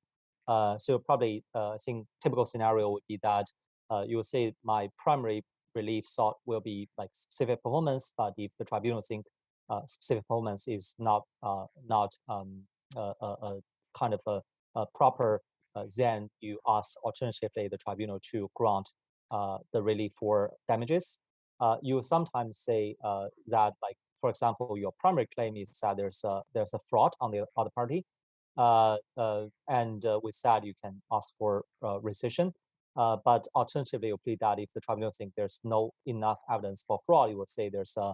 So probably I think typical scenario would be that you will say my primary relief sought will be like specific performance, but if the tribunal think specific performance is not kind of a proper, then you ask alternatively the tribunal to grant the relief for damages. You sometimes say that, like for example, your primary claim is that there's a fraud on the other party, and with that you can ask for rescission. But alternatively, you plead that if the tribunal think there's no enough evidence for fraud, you would say there's a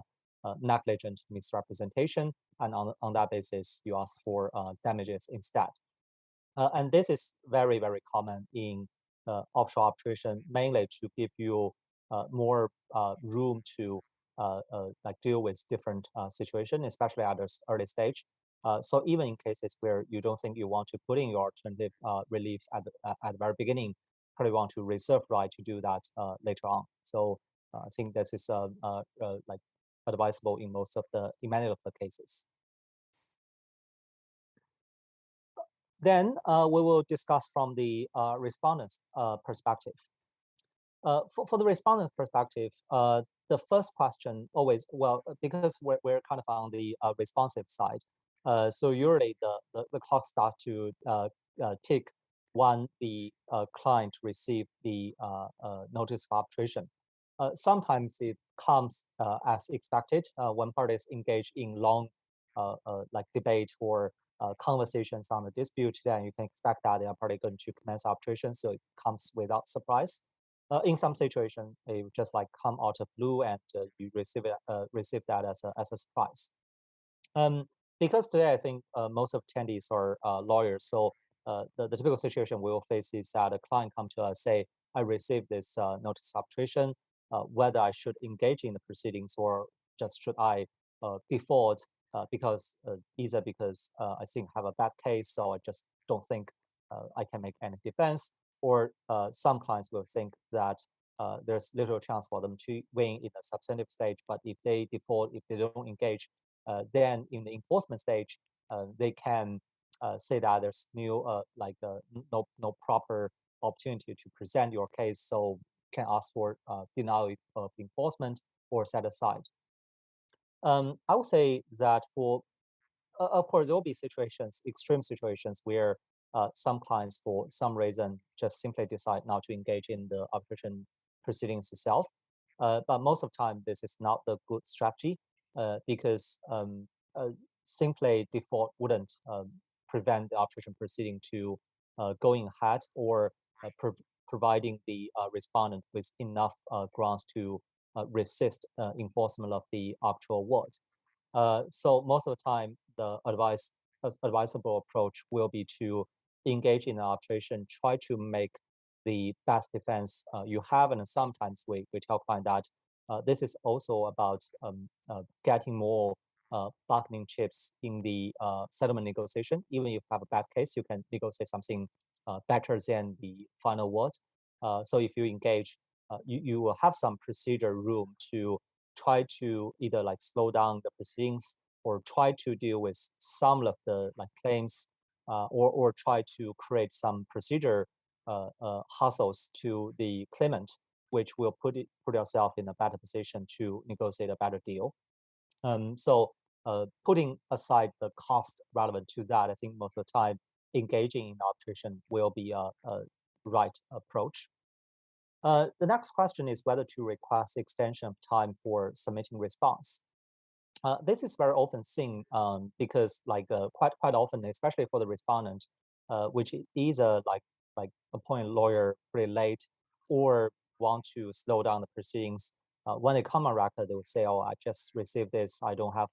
negligent misrepresentation, and on that basis, you ask for damages instead. And this is very common in offshore arbitration, mainly to give you more room to like deal with different situations, especially at this early stage. So even in cases where you don't think you want to put in your alternative reliefs at the very beginning, probably want to reserve right to do that later on. So I think this is like advisable in many of the cases. Then we will discuss from the respondent's perspective. For the respondent's perspective, the first question always, well, because we're kind of on the responsive side, so usually the clock starts to tick when the client receive the notice of arbitration. Sometimes it comes as expected when parties engage in long like debate or conversations on the dispute, then you can expect that they are probably going to commence arbitration, so it comes without surprise. In some situations, it would just like come out of blue and you receive that as a surprise. Because today I think most of attendees are lawyers, so the typical situation we will face is that a client come to us say, I received this notice of arbitration, whether I should engage in the proceedings or just should I default because either because I think I have a bad case, so I just don't think I can make any defense, or some clients will think that there's little chance for them to win in the substantive stage, but if they default, if they don't engage, then in the enforcement stage, they can say that there's no proper opportunity to present your case, so can ask for denial of enforcement or set aside. I would say that of course, there will be situations, extreme situations, where some clients, for some reason, just simply decide not to engage in the arbitration proceedings itself. But most of the time, this is not the good strategy because uh, simply default wouldn't prevent the arbitration proceeding to going ahead or providing the respondent with enough grounds to resist enforcement of the arbitral award. So most of the time, the advisable approach will be to engage in arbitration, try to make the best defense you have, and sometimes we tell client that this is also about getting more bargaining chips in the settlement negotiation. Even if you have a bad case, you can negotiate something better than the final word. So if you engage, you will have some procedure room to try to either like slow down the proceedings or try to deal with some of the like claims or try to create some procedure hustles to the claimant, which will put yourself in a better position to negotiate a better deal. So putting aside the cost relevant to that, I think most of the time engaging in arbitration will be a right approach. The next question is whether to request extension of time for submitting response. This is very often seen because quite often, especially for the respondent, which is like appoint a lawyer pretty late or want to slow down the proceedings. When they come on record, they will say, "Oh, I just received this. I don't have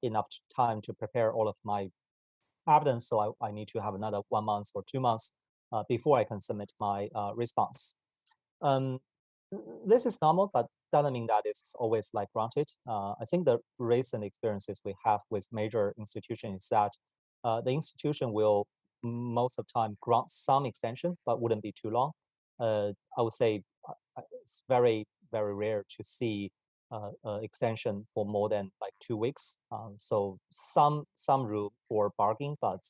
enough time to prepare all of my evidence, so I need to have another 1 month or 2 months before I can submit my response." Um, this is normal, but doesn't mean that it's always like granted. I think the recent experiences we have with major institutions is that the institution will most of the time grant some extension, but wouldn't be too long. I would say it's very, very rare to see extension for more than like 2 weeks. So some room for bargaining, but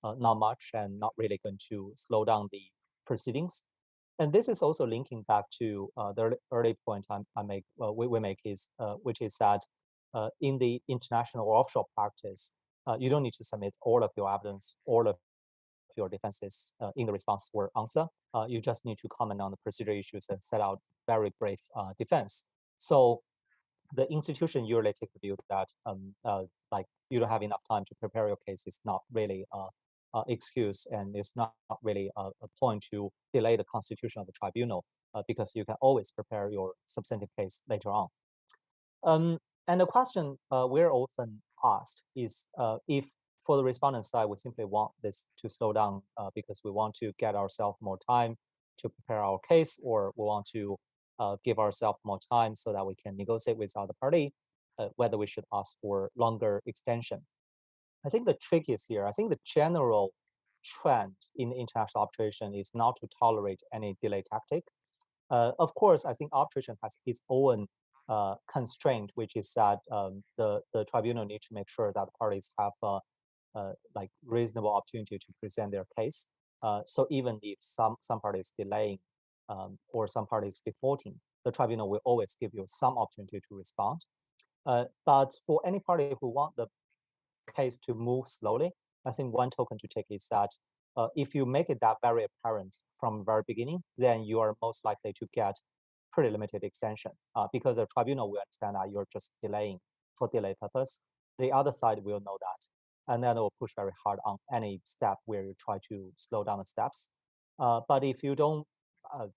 not much, and not really going to slow down the proceedings. And this is also linking back to the early point we make is which is that in the international or offshore practice, you don't need to submit all of your evidence, all of your defenses in the response or answer. You just need to comment on the procedure issues and set out very brief defense. So the institution usually take the view that like you don't have enough time to prepare your case is not really excuse, and it's not really a point to delay the constitution of the tribunal because you can always prepare your substantive case later on. And the question we're often asked is if for the respondent side, we simply want this to slow down because we want to get ourselves more time to prepare our case, or we want to give ourselves more time so that we can negotiate with the other party, whether we should ask for longer extension. I think the trick is here. I think the general trend in international arbitration is not to tolerate any delay tactic. Of course, I think arbitration has its own constraint, which is that the tribunal needs to make sure that parties have like reasonable opportunity to present their case. So even if some parties delaying or some parties defaulting, the tribunal will always give you some opportunity to respond. But for any party who want the case to move slowly, I think one token to take is that if you make it that very apparent from the very beginning, then you are most likely to get pretty limited extension because the tribunal will understand that you're just delaying for delay purpose. The other side will know that, and then it will push very hard on any step where you try to slow down the steps. But if you don't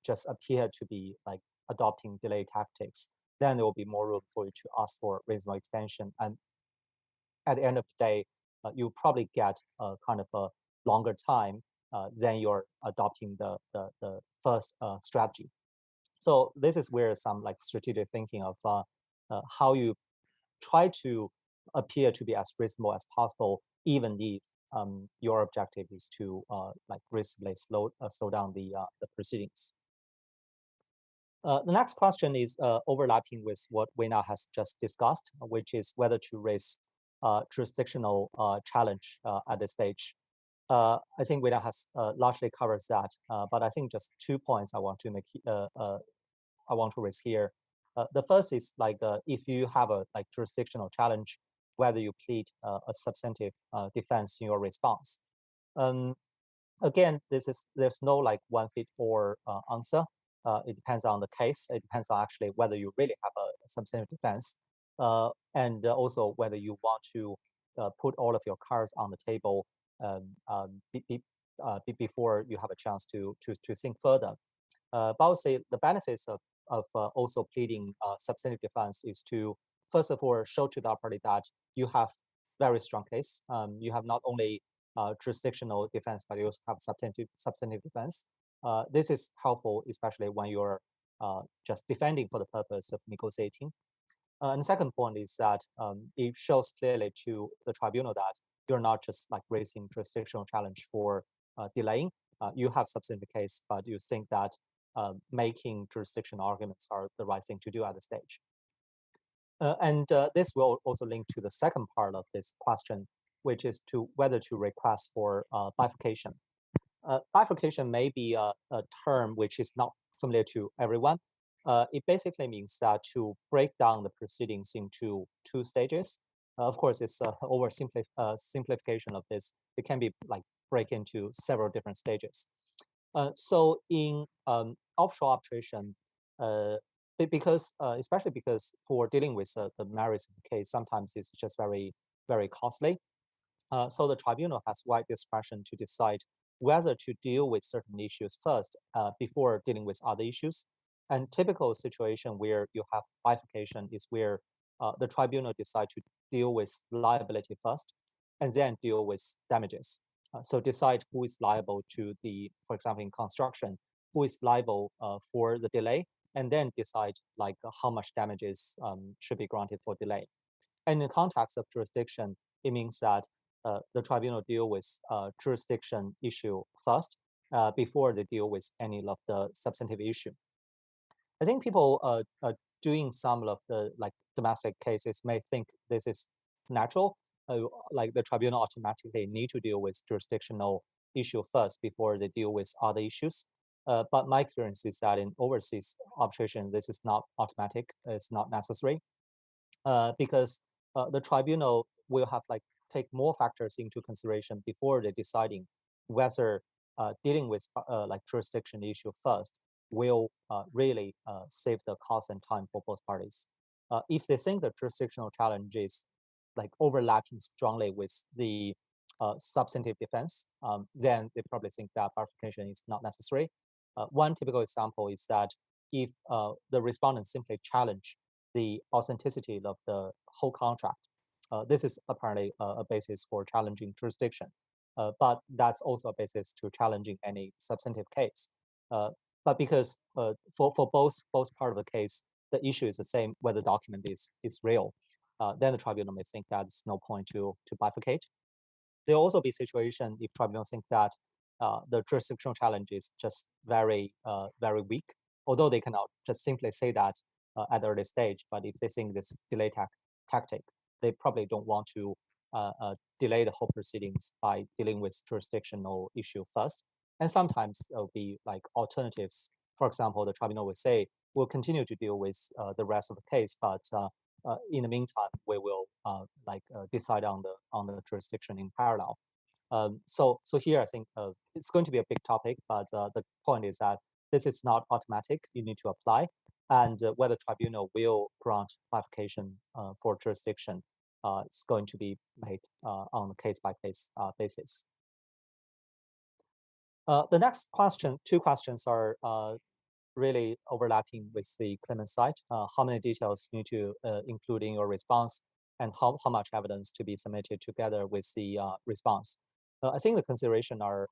just appear to be like adopting delay tactics, then there will be more room for you to ask for reasonable extension. And at the end of the day, you probably get kind of a longer time than you're adopting the first strategy. So this is where some like strategic thinking of how you try to appear to be as reasonable as possible, even if your objective is to like reasonably slow down the proceedings. The next question is overlapping with what Weina has just discussed, which is whether to raise jurisdictional challenge at this stage. I think Weina has largely covered that, but I think just 2 points I want to make I want to raise here. The first is like if you have a like jurisdictional challenge, whether you plead a substantive defense in your response. Um, Again, there's no like one fit all answer. It depends on the case. It depends on actually whether you really have a substantive defense, and also whether you want to put all of your cards on the table before you have a chance to think further. But I would say the benefits of also pleading substantive defense is to first of all show to the party that you have very strong case. You have not only jurisdictional defense, but you also have substantive defense. This is helpful, especially when you're just defending for the purpose of negotiating. And the second point is that it shows clearly to the tribunal that you're not just like raising jurisdictional challenge for delaying. You have substantive case, but you think that making jurisdictional arguments are the right thing to do at the stage. And this will also link to the second part of this question, which is to whether to request for bifurcation. Bifurcation may be a term which is not familiar to everyone. It basically means that to break down the proceedings into two stages. Of course, it's simplification of this. It can be like break into several different stages. So in offshore arbitration, because especially because for dealing with the merits of the case, sometimes it's just very costly. So the tribunal has wide discretion to decide whether to deal with certain issues first before dealing with other issues. And typical situation where you have bifurcation is where the tribunal decide to deal with liability first and then deal with damages. So decide who is liable to the, for example, in construction, who is liable for the delay, and then decide like how much damages should be granted for delay. And in the context of jurisdiction, it means that the tribunal deal with jurisdiction issue first before they deal with any of the substantive issue. I think people doing some of the like domestic cases may think this is natural, like the tribunal automatically need to deal with jurisdictional issue first before they deal with other issues. But my experience is that in overseas arbitration, this is not automatic. It's not necessary because the tribunal will have like take more factors into consideration before they're deciding whether dealing with like jurisdiction issue first will really save the cost and time for both parties. If they think the jurisdictional challenge is like overlapping strongly with the substantive defense, then they probably think that bifurcation is not necessary. One typical example is that if the respondent simply challenge the authenticity of the whole contract, this is apparently a basis for challenging jurisdiction, but that's also a basis to challenging any substantive case. But because for both part of the case, the issue is the same, whether the document is real, then the tribunal may think that there's no point to bifurcate. There'll also be situation if tribunals think that the jurisdictional challenge is just very weak, although they cannot just simply say that at the early stage. But if they think this delay tactic, they probably don't want to delay the whole proceedings by dealing with jurisdictional issue first. And sometimes there'll be like alternatives. For example, the tribunal will say, we'll continue to deal with the rest of the case, but in the meantime, we will decide on the jurisdiction in parallel. So here I think it's going to be a big topic, but the point is that this is not automatic. You need to apply, and whether tribunal will grant bifurcation for jurisdiction is going to be made on a case-by-case basis. The next question, two questions are really overlapping with the claimant side. How many details you need to include in your response, and how much evidence to be submitted together with the response. I think the consideration are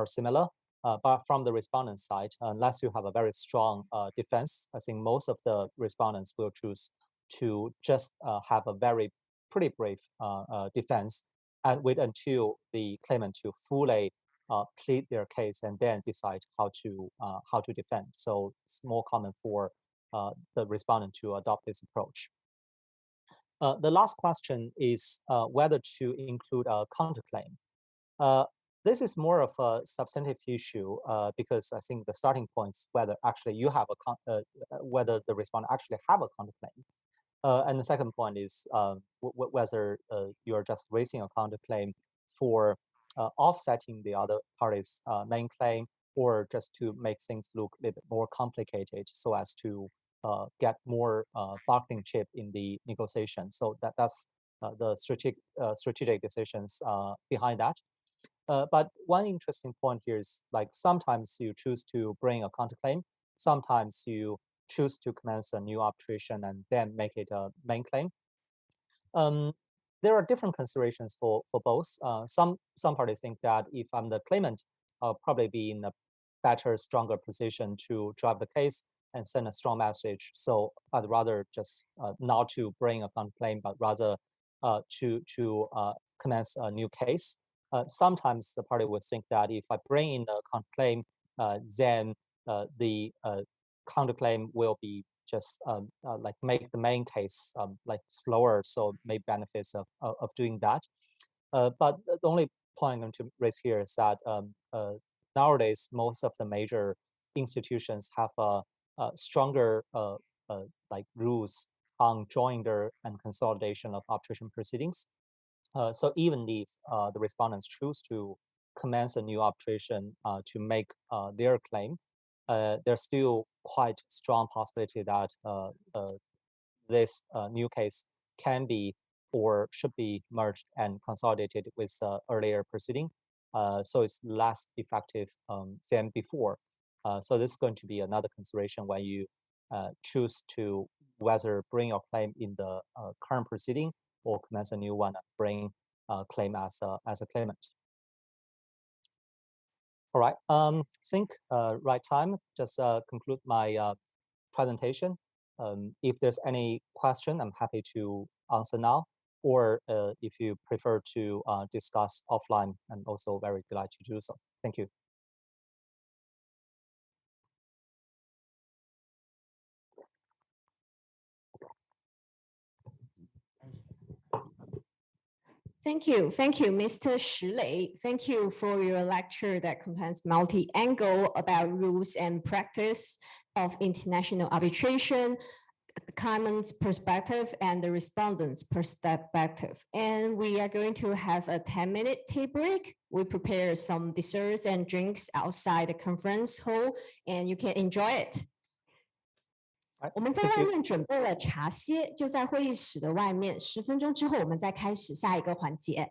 similar, but from the respondent side, unless you have a very strong defense, I think most of the respondents will choose to just have a pretty brief defense and wait until the claimant to fully plead their case and then decide how to defend. So it's more common for the respondent to adopt this approach. The last question is whether to include a counterclaim. this is more of a substantive issue because I think the starting point is whether actually you have whether the respondent actually have a counterclaim. And the second point is whether you're just raising a counterclaim for offsetting the other party's main claim, or just to make things look a little bit more complicated so as to get more bargaining chip in the negotiation. So that's the strategic decisions behind that. But one interesting point here is like sometimes you choose to bring a counterclaim, sometimes you choose to commence a new arbitration and then make it a main claim. There are different considerations for both. Some parties think that if I'm the claimant, I'll probably be in a better, stronger position to drive the case and send a strong message. So I'd rather just not to bring a counterclaim, but rather to commence a new case. Sometimes the party would think that if I bring in a counterclaim, then the counterclaim will be just like make the main case like slower, so may benefits of doing that. But the only point I'm going to raise here is that nowadays most of the major institutions have a stronger like rules on joinder and consolidation of arbitration proceedings. So even if the respondents choose to commence a new arbitration to make their claim, there's still quite strong possibility that this new case can be or should be merged and consolidated with earlier proceeding. So it's less effective than before. So this is going to be another consideration when you choose to whether bring your claim in the current proceeding or commence a new one and bring claim as a claimant. All right, think right time, just conclude my presentation. If there's any question, I'm happy to answer now, or if you prefer to discuss offline, I'm also very glad to do so. Thank you. Thank you, Mr. Shilei. Thank you for your lecture that contains multi-angle about rules and practice of international arbitration, the claimant's perspective and the respondent's perspective. And we are going to have a 10-minute tea break. We prepare some desserts and drinks outside the conference hall, and you can enjoy it. 我们在外面准备了茶歇，就在会议室的外面。10分钟之后，我们再开始下一个环节。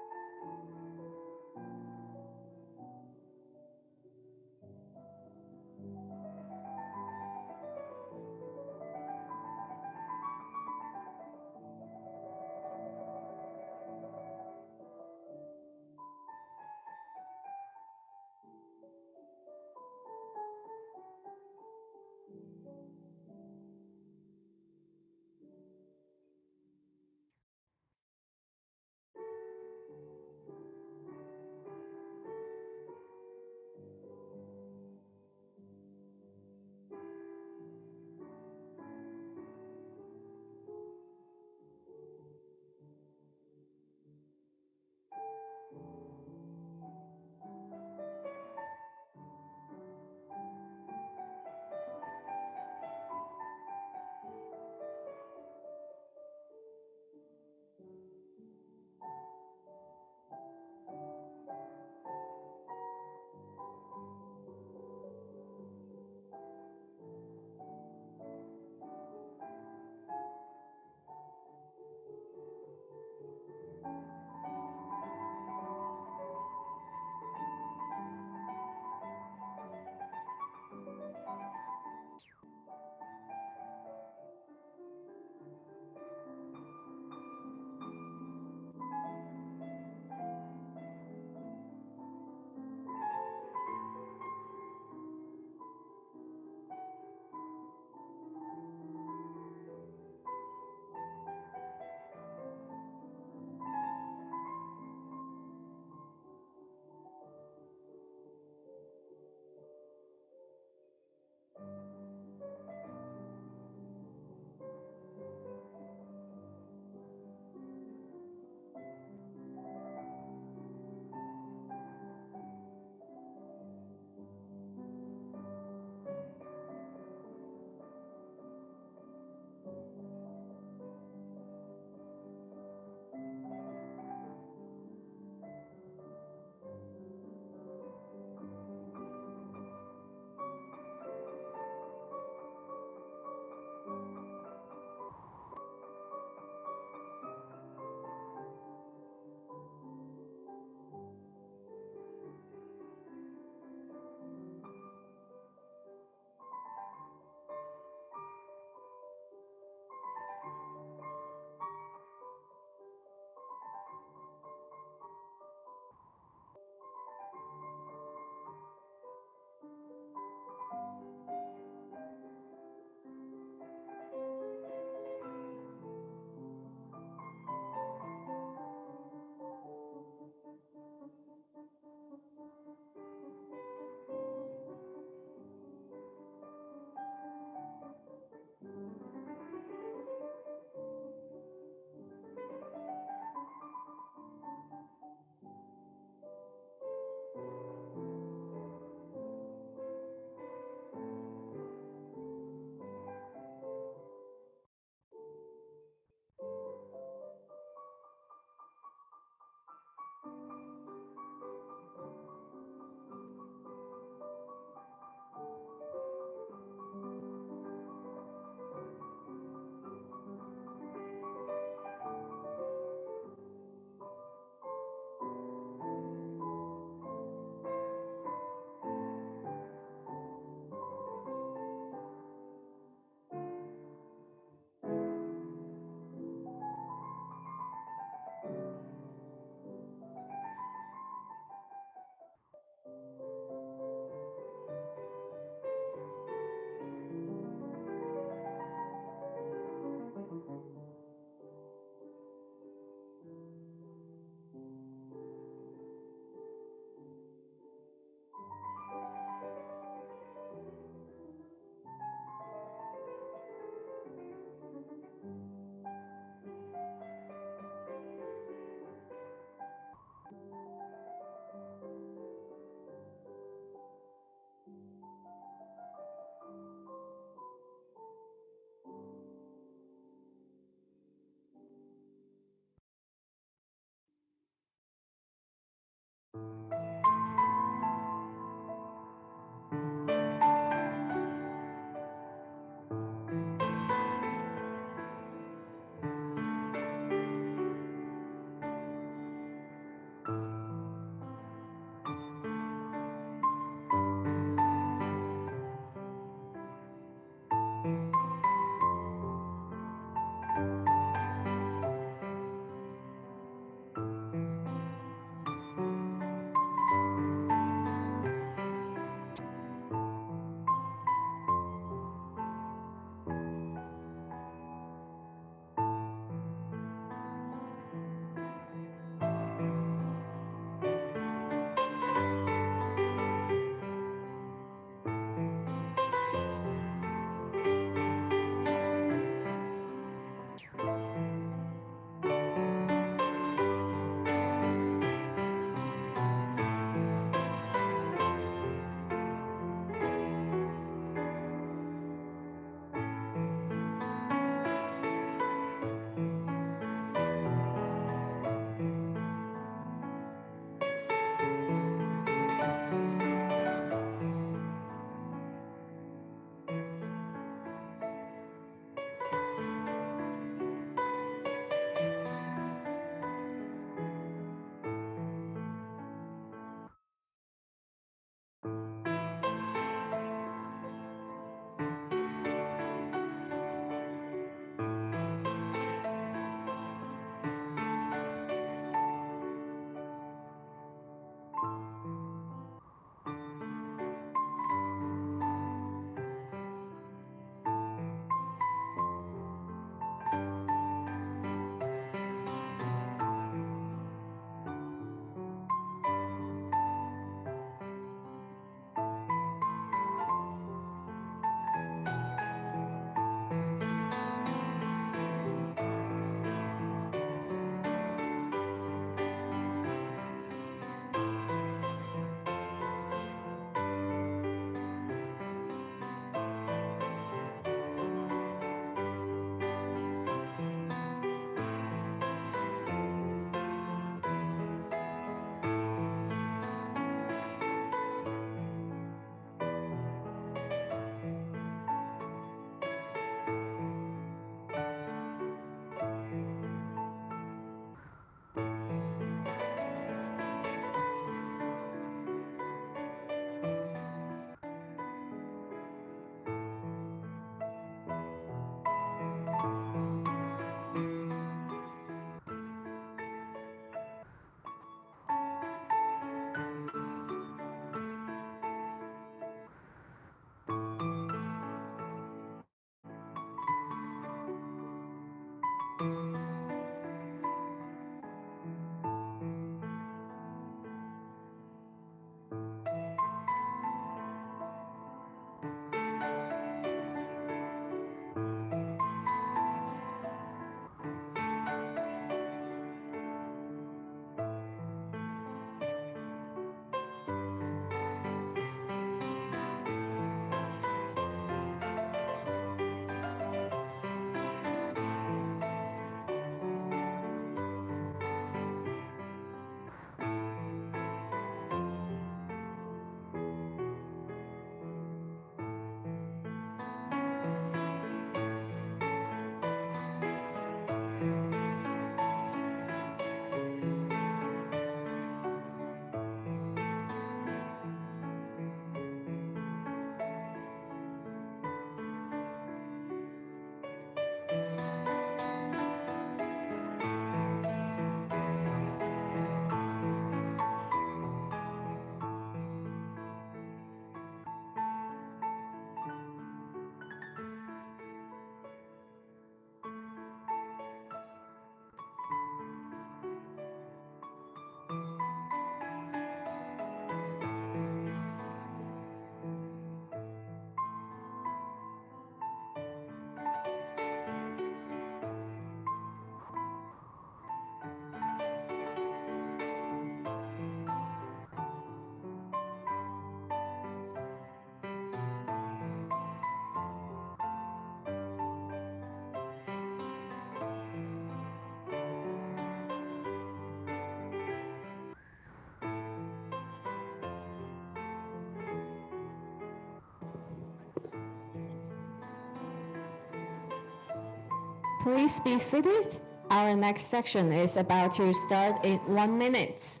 Please be seated. Our next section is about to start in 1 minute.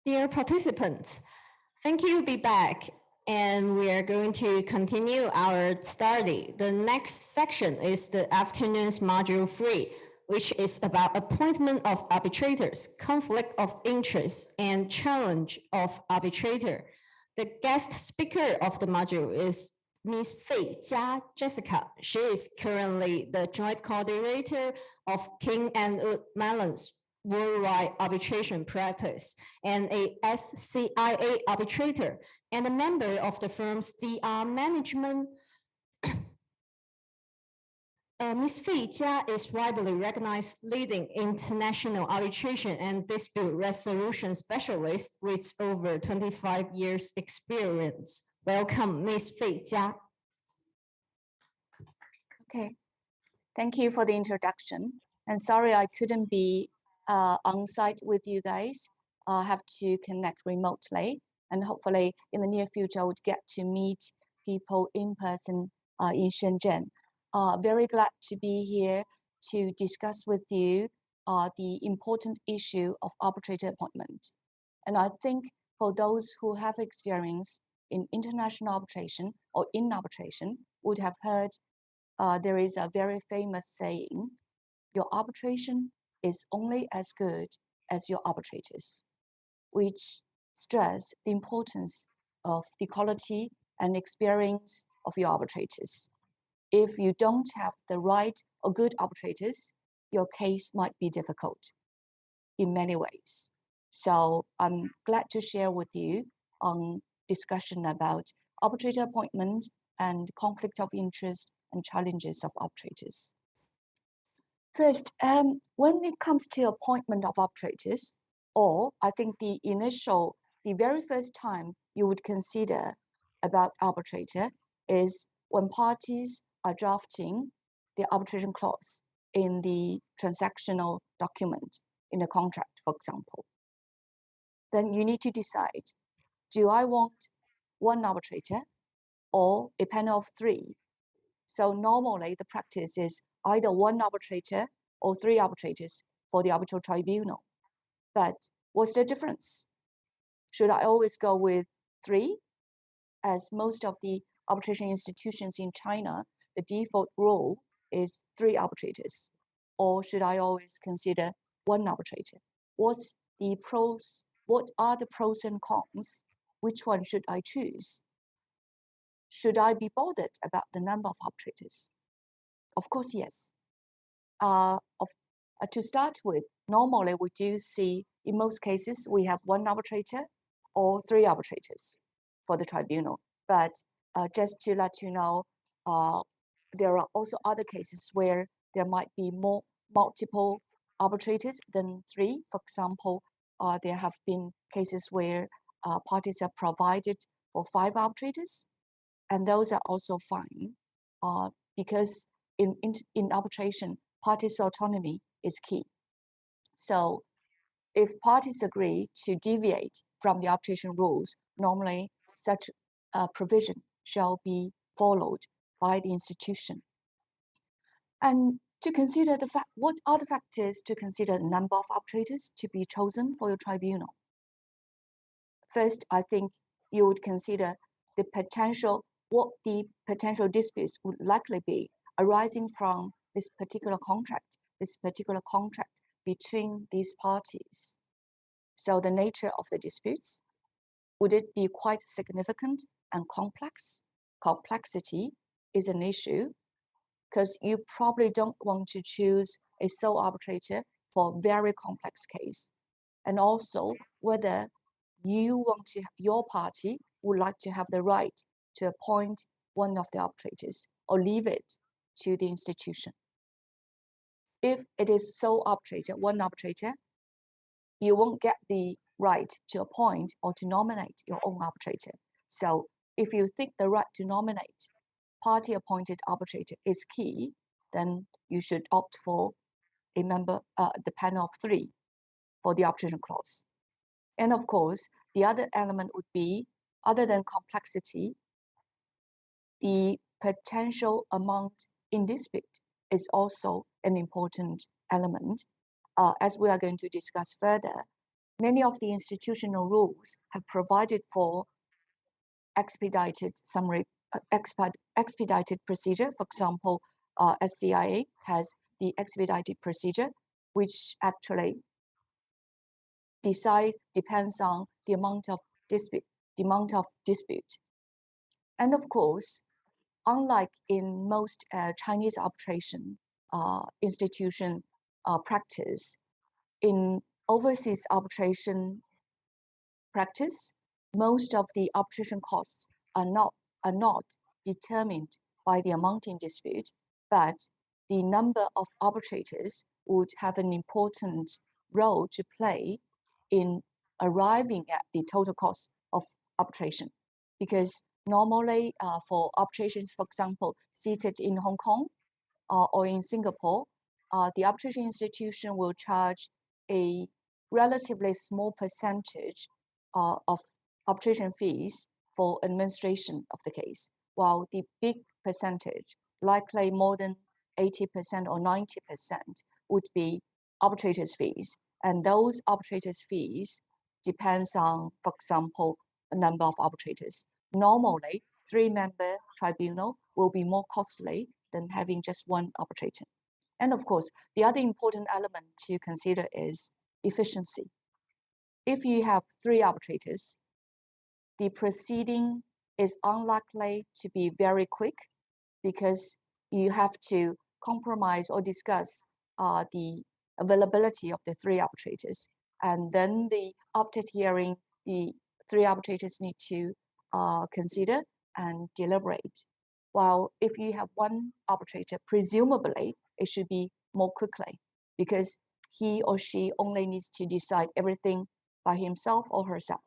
Dear participants, thank you be back, and we are going to continue our study. The next section is the afternoon's module 3, which is about appointment of arbitrators, conflict of interest, and challenge of arbitrator. The guest speaker of the module is Ms. Fei Jia Jessica. She is currently the joint coordinator of King and Mellon's worldwide arbitration practice and a SCIA arbitrator and a member of the firm's DR management. Ms. Fei Jia is widely recognized leading international arbitration and dispute resolution specialist with over 25 years experience. Welcome, Ms. Fei Jia. Okay, thank you for the introduction. And sorry I couldn't be on site with you guys. I have to connect remotely, and hopefully in the near future I would get to meet people in person in Shenzhen. Very glad to be here to discuss with you the important issue of arbitrator appointment. And I think for those who have experience in international arbitration or in arbitration would have heard there is a very famous saying, your arbitration is only as good as your arbitrators, which stress the importance of the quality and experience of your arbitrators. If you don't have the right or good arbitrators, your case might be difficult in many ways. So I'm glad to share with you on discussion about arbitrator appointment and conflict of interest and challenges of arbitrators. First, when it comes to appointment of arbitrators, or I think the very first time you would consider about arbitrator is when parties are drafting the arbitration clause in the transactional document in a contract, for example. Then you need to decide, do I want one arbitrator or a panel of 3? So normally the practice is either one arbitrator or 3 arbitrators for the arbitral tribunal. But what's the difference? Should I always go with 3? As most of the arbitration institutions in China, the default rule is 3 arbitrators. Or should I always consider 1 arbitrator? What are the pros and cons? Which one should I choose? Should I be bothered about the number of arbitrators? Of course, yes. To start with, normally we do see, in most cases, we have 1 arbitrator or 3 arbitrators for the tribunal. But just to let you know, there are also other cases where there might be multiple arbitrators than 3. For example, there have been cases where parties are provided for 5 arbitrators, and those are also fine because in arbitration, parties' autonomy is key. So if parties agree to deviate from the arbitration rules, normally such a provision shall be followed by the institution. And to consider what are the factors to consider the number of arbitrators to be chosen for your tribunal? First, I think you would consider what the potential disputes would likely be arising from this particular contract between these parties. So the nature of the disputes, would it be quite significant and complex? Complexity is an issue because you probably don't want to choose a sole arbitrator for a very complex case. And also whether your party would like to have the right to appoint one of the arbitrators or leave it to the institution. If it is sole arbitrator, one arbitrator, you won't get the right to appoint or to nominate your own arbitrator. So if you think the right to nominate party-appointed arbitrator is key, then you should opt for a member, the panel of 3 for the arbitration clause. And of course, the other element would be, other than complexity, the potential amount in dispute is also an important element. As we are going to discuss further, many of the institutional rules have provided for expedited summary, expedited procedure. For example, SCIA has the expedited procedure, which actually depends on the amount of dispute. And of course, unlike in most Chinese arbitration institution practice, in overseas arbitration practice, most of the arbitration costs are not determined by the amount in dispute, but the number of arbitrators would have an important role to play in arriving at the total cost of arbitration. Because normally for arbitrations, for example, seated in Hong Kong or in Singapore, the arbitration institution will charge a relatively small percentage of arbitration fees for administration of the case, while the big percentage, likely more than 80% or 90%, would be arbitrators' fees. And those arbitrators' fees depends on, for example, a number of arbitrators. Normally, 3-member tribunal will be more costly than having just one arbitrator. And of course, the other important element to consider is efficiency. If you have 3 arbitrators, the proceeding is unlikely to be very quick because you have to compromise or discuss the availability of the 3 arbitrators. And then after hearing, the 3 arbitrators need to consider and deliberate. While if you have 1 arbitrator, presumably it should be more quickly because he or she only needs to decide everything by himself or herself.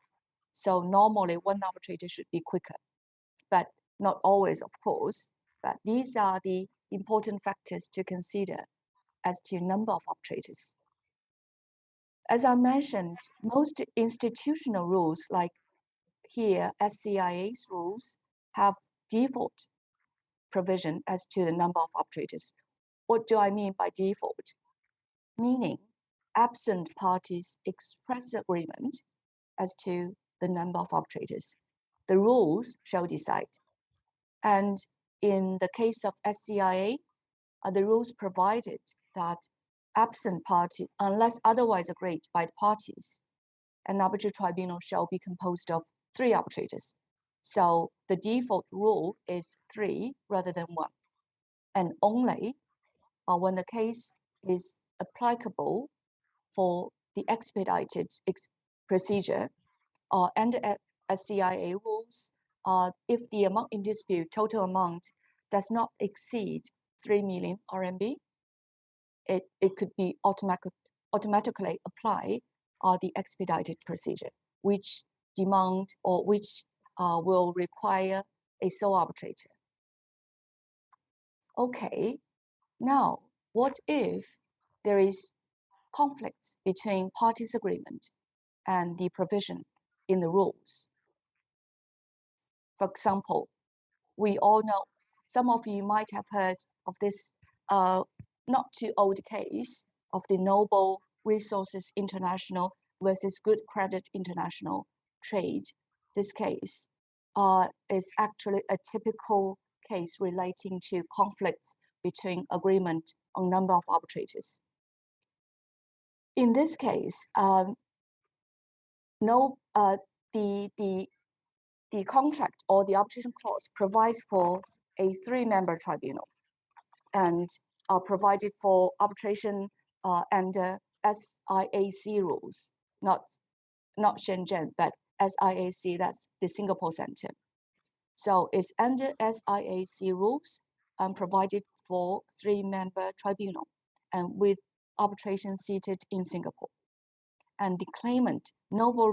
So normally 1 arbitrator should be quicker, but not always, of course. But these are the important factors to consider as to number of arbitrators. As I mentioned, most institutional rules, like here SCIA's rules, have default provision as to the number of arbitrators. What do I mean by default? Meaning, absent parties express agreement as to the number of arbitrators, the rules shall decide. And in the case of SCIA, the rules provided that absent party, unless otherwise agreed by the parties, an arbitral tribunal shall be composed of 3 arbitrators. So the default rule is 3 rather than 1. And only when the case is applicable for the expedited procedure under SCIA rules, if the amount in dispute, total amount, does not exceed 3 million RMB, it could be automatically apply the expedited procedure, which demand or which will require a sole arbitrator. Okay, now what if there is conflict between parties' agreement and the provision in the rules? For example, we all know, some of you might have heard of this not too old case of the Noble Resources International versus Good Credit International trade. This case is actually a typical case relating to conflicts between agreement on number of arbitrators. In this case, the contract or the arbitration clause provides for a 3-member tribunal and provided for arbitration under SIAC rules, not Shenzhen, but SIAC, that's the Singapore Center. So it's under SIAC rules and provided for 3-member tribunal and with arbitration seated in Singapore. And the claimant, Noble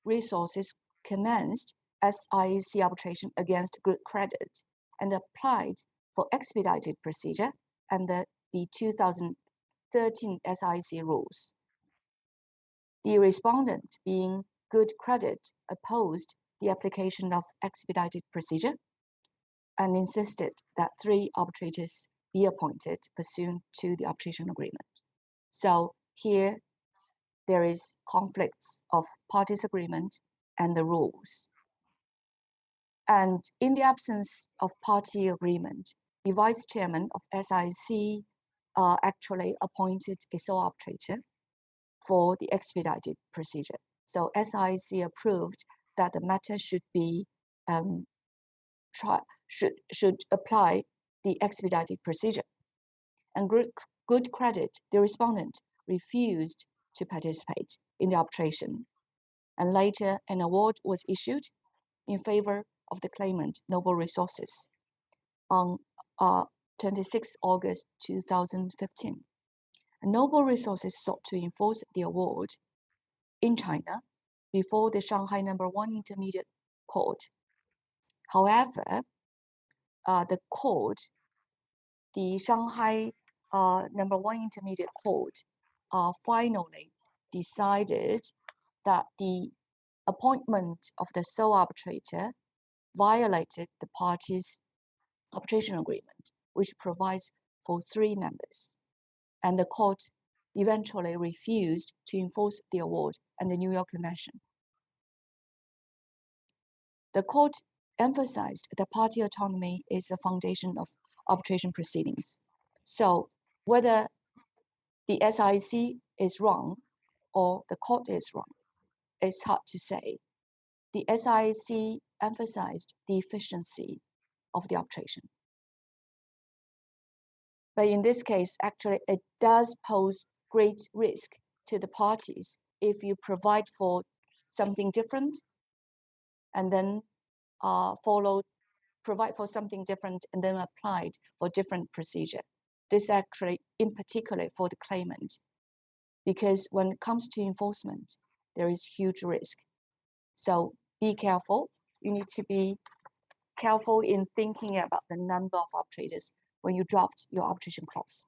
Resources, commenced SIAC arbitration against Good Credit and applied for expedited procedure under the 2013 SIC rules. The respondent, being good credit, opposed the application of expedited procedure and insisted that 3 arbitrators be appointed pursuant to the arbitration agreement. So here there is conflicts of parties' agreement and the rules. And in the absence of party agreement, the vice chairman of SIC actually appointed a sole arbitrator for the expedited procedure. So SIC approved that the matter should be should apply the expedited procedure. And good credit, the respondent refused to participate in the arbitration. And later, an award was issued in favor of the claimant, Noble Resources, on 26 August 2015. And Noble Resources sought to enforce the award in China before the Shanghai No. 1 Intermediate Court. However, the court, the Shanghai No. 1 Intermediate Court, finally decided that the appointment of the sole arbitrator violated the parties' arbitration agreement, which provides for 3 members. And the court eventually refused to enforce the award and the New York Convention. The court emphasized that party autonomy is the foundation of arbitration proceedings. So whether the SIC is wrong or the court is wrong, it's hard to say. The SIC emphasized the efficiency of the arbitration. But in this case, actually, it does pose great risk to the parties if you provide for something different and then provide for something different and then applied for different procedure. This actually, in particular, for the claimant, because when it comes to enforcement, there is huge risk. So be careful. You need to be careful in thinking about the number of arbitrators when you draft your arbitration clause.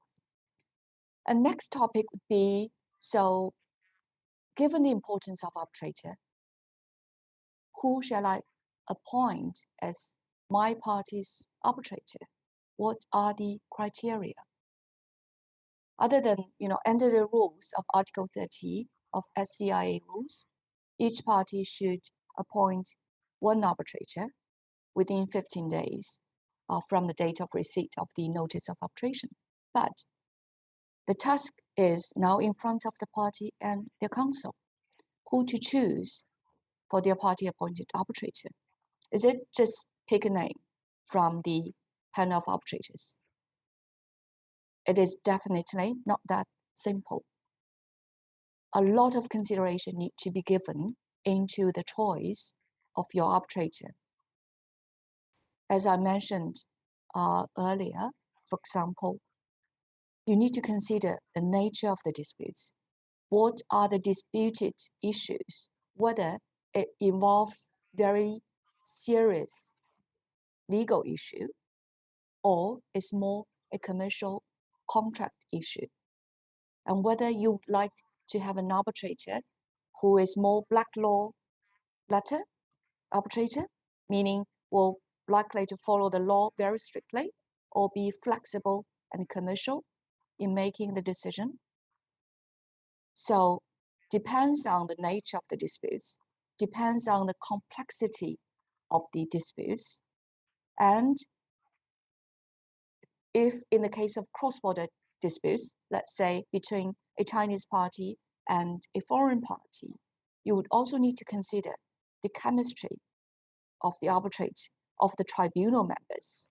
And next topic would be, so given the importance of arbitrator, who shall I appoint as my party's arbitrator? What are the criteria? Other than, under the rules of Article 30 of SCIA rules, each party should appoint 1 arbitrator within 15 days from the date of receipt of the notice of arbitration. But the task is now in front of the party and their counsel, who to choose for their party-appointed arbitrator. Is it just pick a name from the panel of arbitrators? It is definitely not that simple. A lot of consideration need to be given into the choice of your arbitrator. As I mentioned earlier, for example, you need to consider the nature of the disputes. What are the disputed issues? Whether it involves very serious legal issue or it's more a commercial contract issue. And whether you'd like to have an arbitrator who is more black law letter arbitrator, meaning will likely to follow the law very strictly or be flexible and commercial in making the decision. So depends on the nature of the disputes, depends on the complexity of the disputes. And if in the case of cross-border disputes, let's say between a Chinese party and a foreign party, you would also need to consider the chemistry of the tribunal members,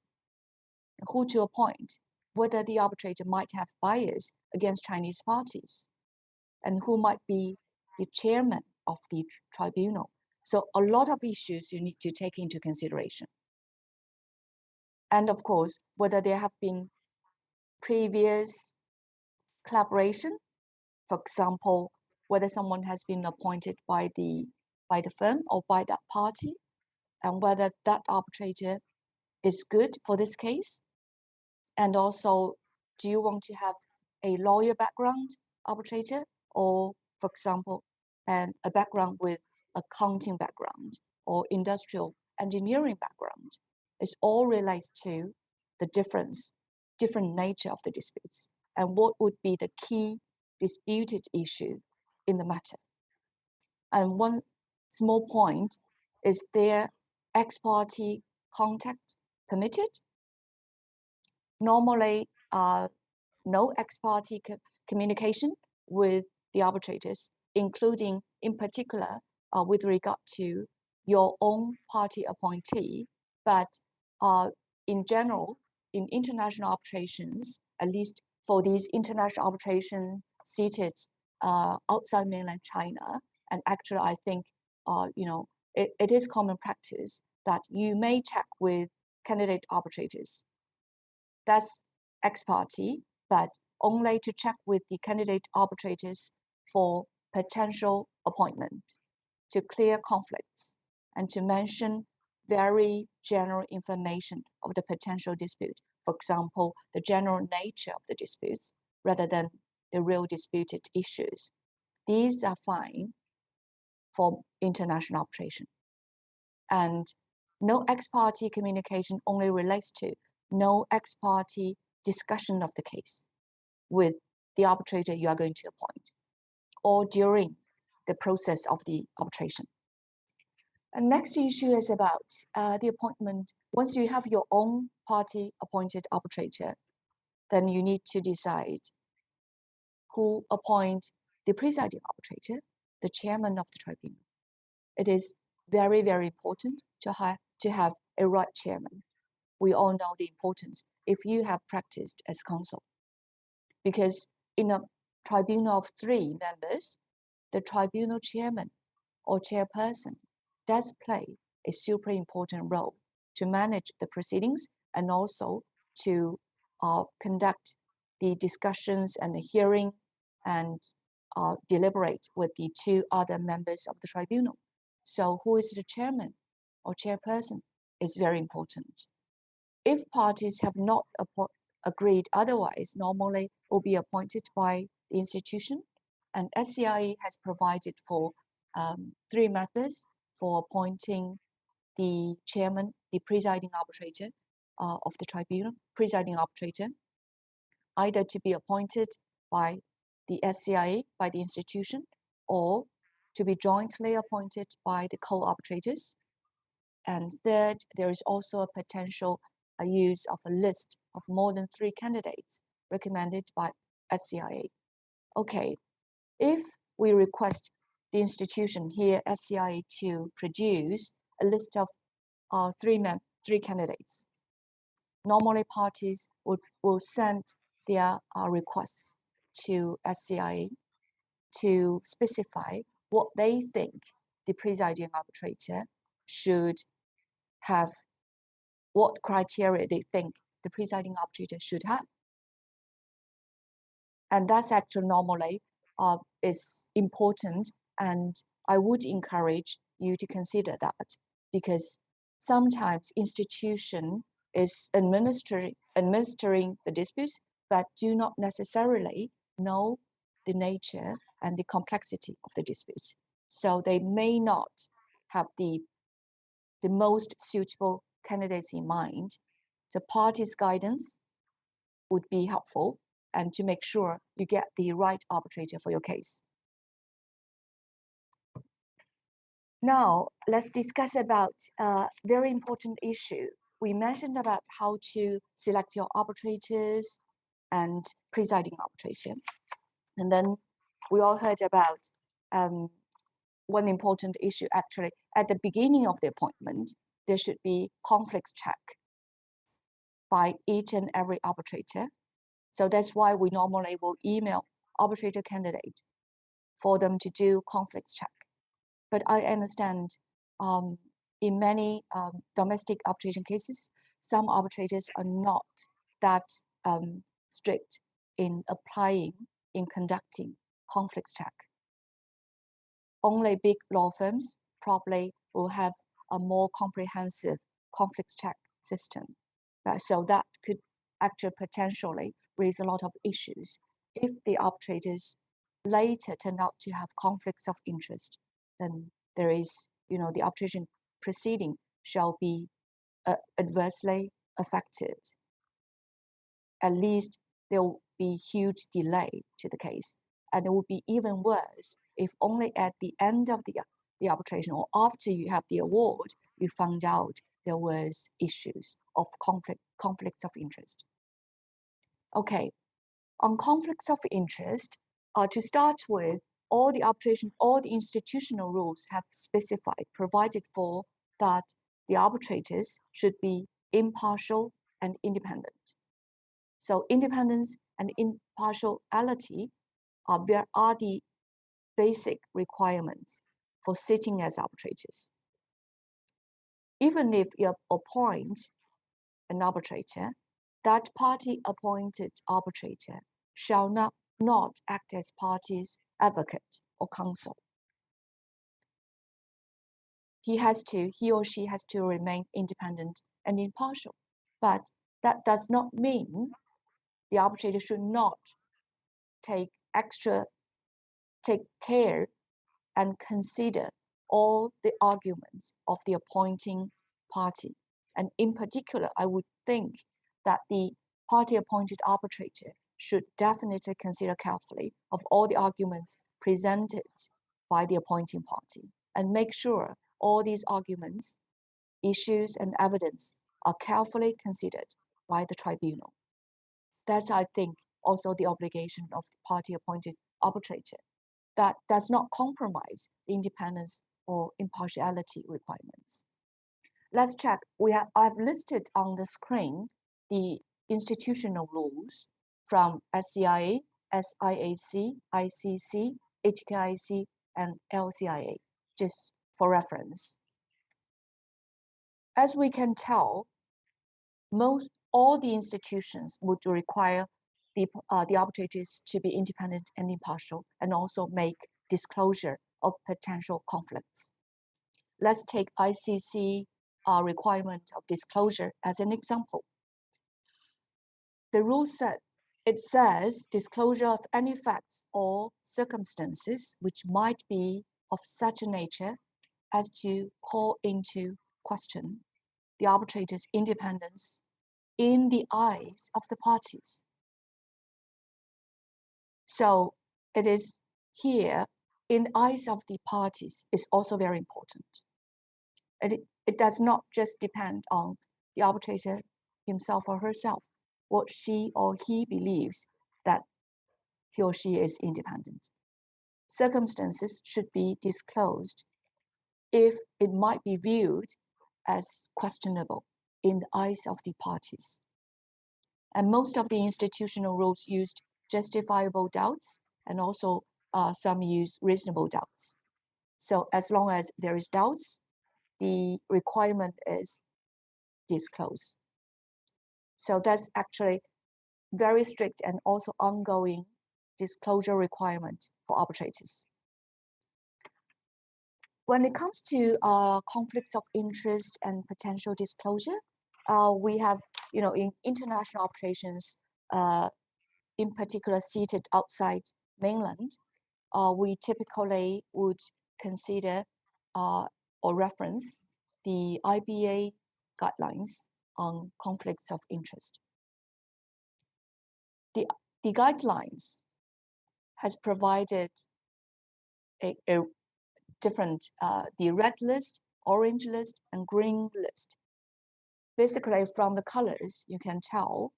who to appoint, whether the arbitrator might have bias against Chinese parties, and who might be the chairman of the tribunal. So a lot of issues you need to take into consideration. And of course, whether there have been previous collaboration, for example, whether someone has been appointed by the firm or by that party, and whether that arbitrator is good for this case. And also do you want to have a lawyer background arbitrator, or for example, a background with accounting background or industrial engineering background? It all relates to the different nature of the disputes and what would be the key disputed issue in the matter. And one small point, is there ex parte contact permitted? Normally, no ex parte communication with the arbitrators, including in particular with regard to your own party appointee. But in general, in international arbitrations, at least for these international arbitrations seated outside mainland China, and actually I think it is common practice that you may check with candidate arbitrators. That's ex parte, but only to check with the candidate arbitrators for potential appointment, to clear conflicts, and to mention very general information of the potential dispute. For example, the general nature of the disputes rather than the real disputed issues. These are fine for international arbitration. And no ex parte communication only relates to no ex parte discussion of the case with the arbitrator you are going to appoint or during the process of the arbitration. And next issue is about the appointment. Once you have your own party appointed arbitrator, then you need to decide who appoint the presiding arbitrator, the chairman of the tribunal. It is very, very important to have a right chairman. We all know the importance if you have practiced as counsel. Because in a tribunal of 3 members, the tribunal chairman or chairperson does play a super important role to manage the proceedings and also to conduct the discussions and the hearing and deliberate with the 2 other members of the tribunal. So who is the chairman or chairperson is very important. If parties have not agreed otherwise, normally will be appointed by the institution, and SCIE has provided for 3 methods for appointing the chairman, the presiding arbitrator of the tribunal, presiding arbitrator, either to be appointed by the SCIE, by the institution, or to be jointly appointed by the co-arbitrators. And third, there is also a potential use of a list of more than 3 candidates recommended by SCIE. Okay, if we request the institution here, SCIE, to produce a list of 3 candidates, normally parties will send their requests to SCIE to specify what they think the presiding arbitrator should have, what criteria they think the presiding arbitrator should have. And that's actually normally is important, and I would encourage you to consider that, because sometimes institution is administering the disputes, but do not necessarily know the nature and the complexity of the disputes. So they may not have the most suitable candidates in mind. So parties' guidance would be helpful, and to make sure you get the right arbitrator for your case. Now, let's discuss about a very important issue. We mentioned about how to select your arbitrators and presiding arbitrator. And then we all heard about one important issue. Actually, at the beginning of the appointment, there should be conflicts check by each and every arbitrator. So that's why we normally will email arbitrator candidate for them to do conflicts check. But I understand in many domestic arbitration cases, some arbitrators are not that strict in conducting conflicts check. Only big law firms probably will have a more comprehensive conflicts check system. So that could actually potentially raise a lot of issues. If the arbitrators later turn out to have conflicts of interest, then there is, the arbitration proceeding shall be adversely affected. At least there will be huge delay to the case. And it would be even worse if only at the end of the arbitration or after you have the award, you found out there was issues of conflicts of interest. Okay, on conflicts of interest, to start with, all the institutional rules have provided for that the arbitrators should be impartial and independent. So independence and impartiality are the basic requirements for sitting as arbitrators. Even if you appoint an arbitrator, that party-appointed arbitrator shall not act as party's advocate or counsel. He or she has to remain independent and impartial. But that does not mean the arbitrator should not take care and consider all the arguments of the appointing party. And in particular, I would think that the party-appointed arbitrator should definitely consider carefully of all the arguments presented by the appointing party and make sure all these arguments, issues, and evidence are carefully considered by the tribunal. That's, I think, also the obligation of the party-appointed arbitrator. That does not compromise the independence or impartiality requirements. Let's check. I've listed on the screen the institutional rules from SCIA, SIAC, ICC, HKIC, and LCIA, just for reference. As we can tell, all the institutions would require the arbitrators to be independent and impartial and also make disclosure of potential conflicts. Let's take ICC requirement of disclosure as an example. The rule says disclosure of any facts or circumstances which might be of such a nature as to call into question the arbitrator's independence in the eyes of the parties. So it is here in the eyes of the parties is also very important. It does not just depend on the arbitrator himself or herself, what she or he believes that he or she is independent. Circumstances should be disclosed if it might be viewed as questionable in the eyes of the parties. And most of the institutional rules used justifiable doubts and also some use reasonable doubts. So as long as there is doubts, the requirement is disclose. So that's actually very strict and also ongoing disclosure requirement for arbitrators. When it comes to conflicts of interest and potential disclosure, we have, in international arbitrations, in particular seated outside mainland, we typically would consider or reference the IBA guidelines on conflicts of interest. The guidelines has provided a different, the red list, orange list, and green list. Basically, from the colors, you can tell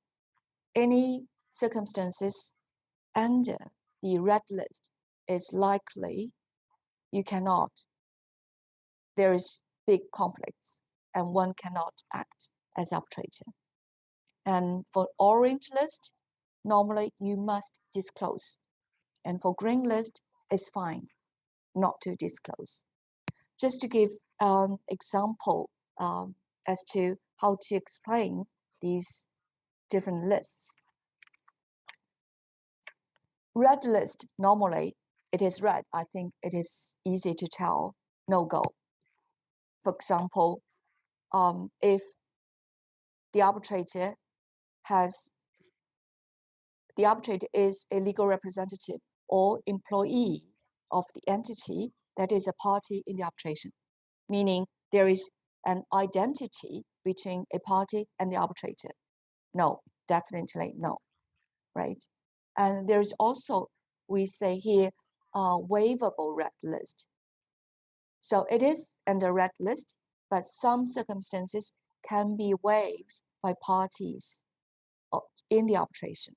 any circumstances under the red list is likely there is big conflicts and one cannot act as arbitrator. And for orange list, normally you must disclose. And for green list, it's fine not to disclose. Just to give example as to how to explain these different lists. Red list, normally it is red. I think it is easy to tell, no go. For example, if the arbitrator has the arbitrator is a legal representative or employee of the entity that is a party in the arbitration, meaning there is an identity between a party and the arbitrator. No, definitely no, right? And there is also, we say here, a waivable red list. So it is under red list, but some circumstances can be waived by parties in the arbitration.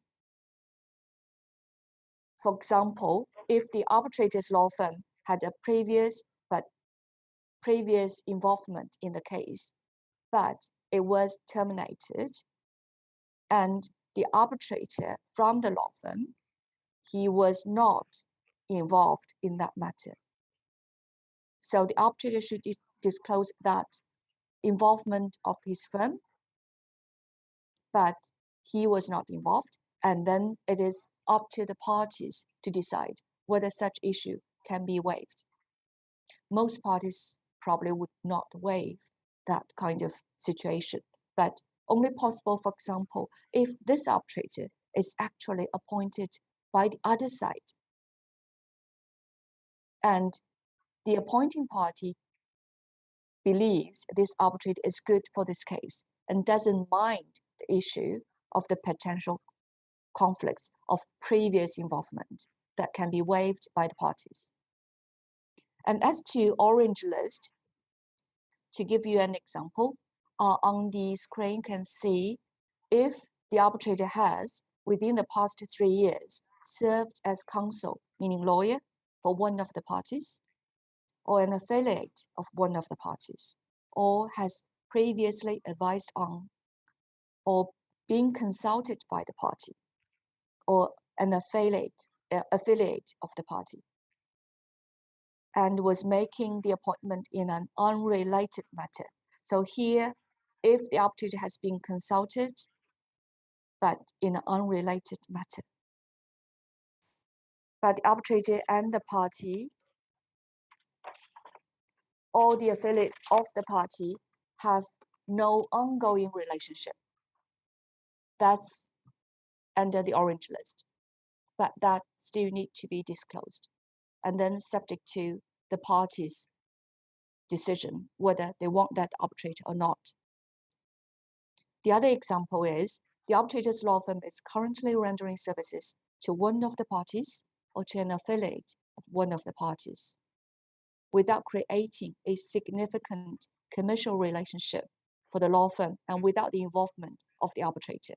For example, if the arbitrator's law firm had a previous involvement in the case, but it was terminated, and the arbitrator from the law firm, he was not involved in that matter. So the arbitrator should disclose that involvement of his firm, but he was not involved, and then it is up to the parties to decide whether such issue can be waived. Most parties probably would not waive that kind of situation, but only possible, for example, if this arbitrator is actually appointed by the other side, and the appointing party believes this arbitrator is good for this case and doesn't mind the issue of the potential conflicts of previous involvement that can be waived by the parties. And as to orange list, to give you an example, on the screen can see if the arbitrator has, within the past 3 years, served as counsel, meaning lawyer, for one of the parties, or an affiliate of one of the parties, or has previously advised on, or been consulted by the party, or an affiliate of the party, and was making the appointment in an unrelated matter. So here, if the arbitrator has been consulted, but in an unrelated matter, but the arbitrator and the party or the affiliate of the party have no ongoing relationship, that's under the orange list, but that still need to be disclosed, and then subject to the party's decision whether they want that arbitrator or not. The other example is the arbitrator's law firm is currently rendering services to one of the parties or to an affiliate of one of the parties without creating a significant commercial relationship for the law firm and without the involvement of the arbitrator.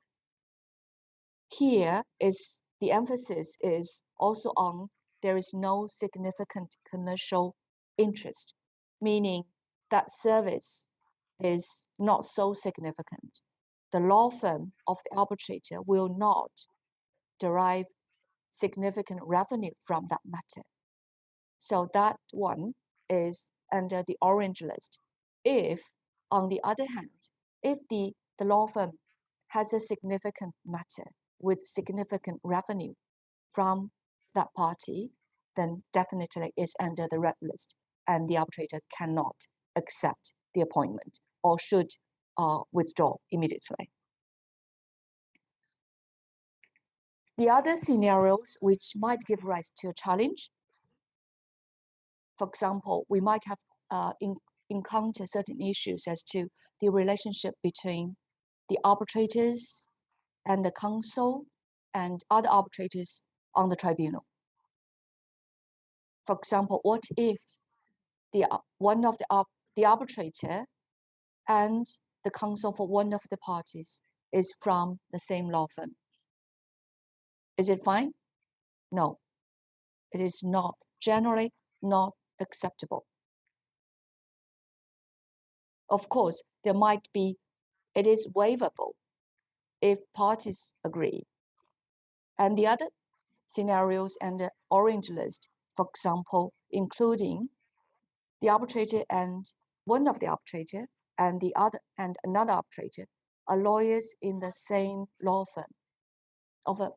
Here is the emphasis is also on there is no significant commercial interest, meaning that service is not so significant. The law firm of the arbitrator will not derive significant revenue from that matter. So that one is under the orange list. If, on the other hand, if the law firm has a significant matter with significant revenue from that party, then definitely is under the red list, and the arbitrator cannot accept the appointment or should withdraw immediately. The other scenarios which might give rise to a challenge, for example, we might have encountered certain issues as to the relationship between the arbitrators and the counsel and other arbitrators on the tribunal. For example, what if the arbitrator and the counsel for one of the parties is from the same law firm? Is it fine? No, it is not, generally not acceptable. Of course, there might be, it is waivable if parties agree. And the other scenarios and the orange list, for example, including the arbitrator and one of the arbitrator and the other and another arbitrator are lawyers in the same law firm of a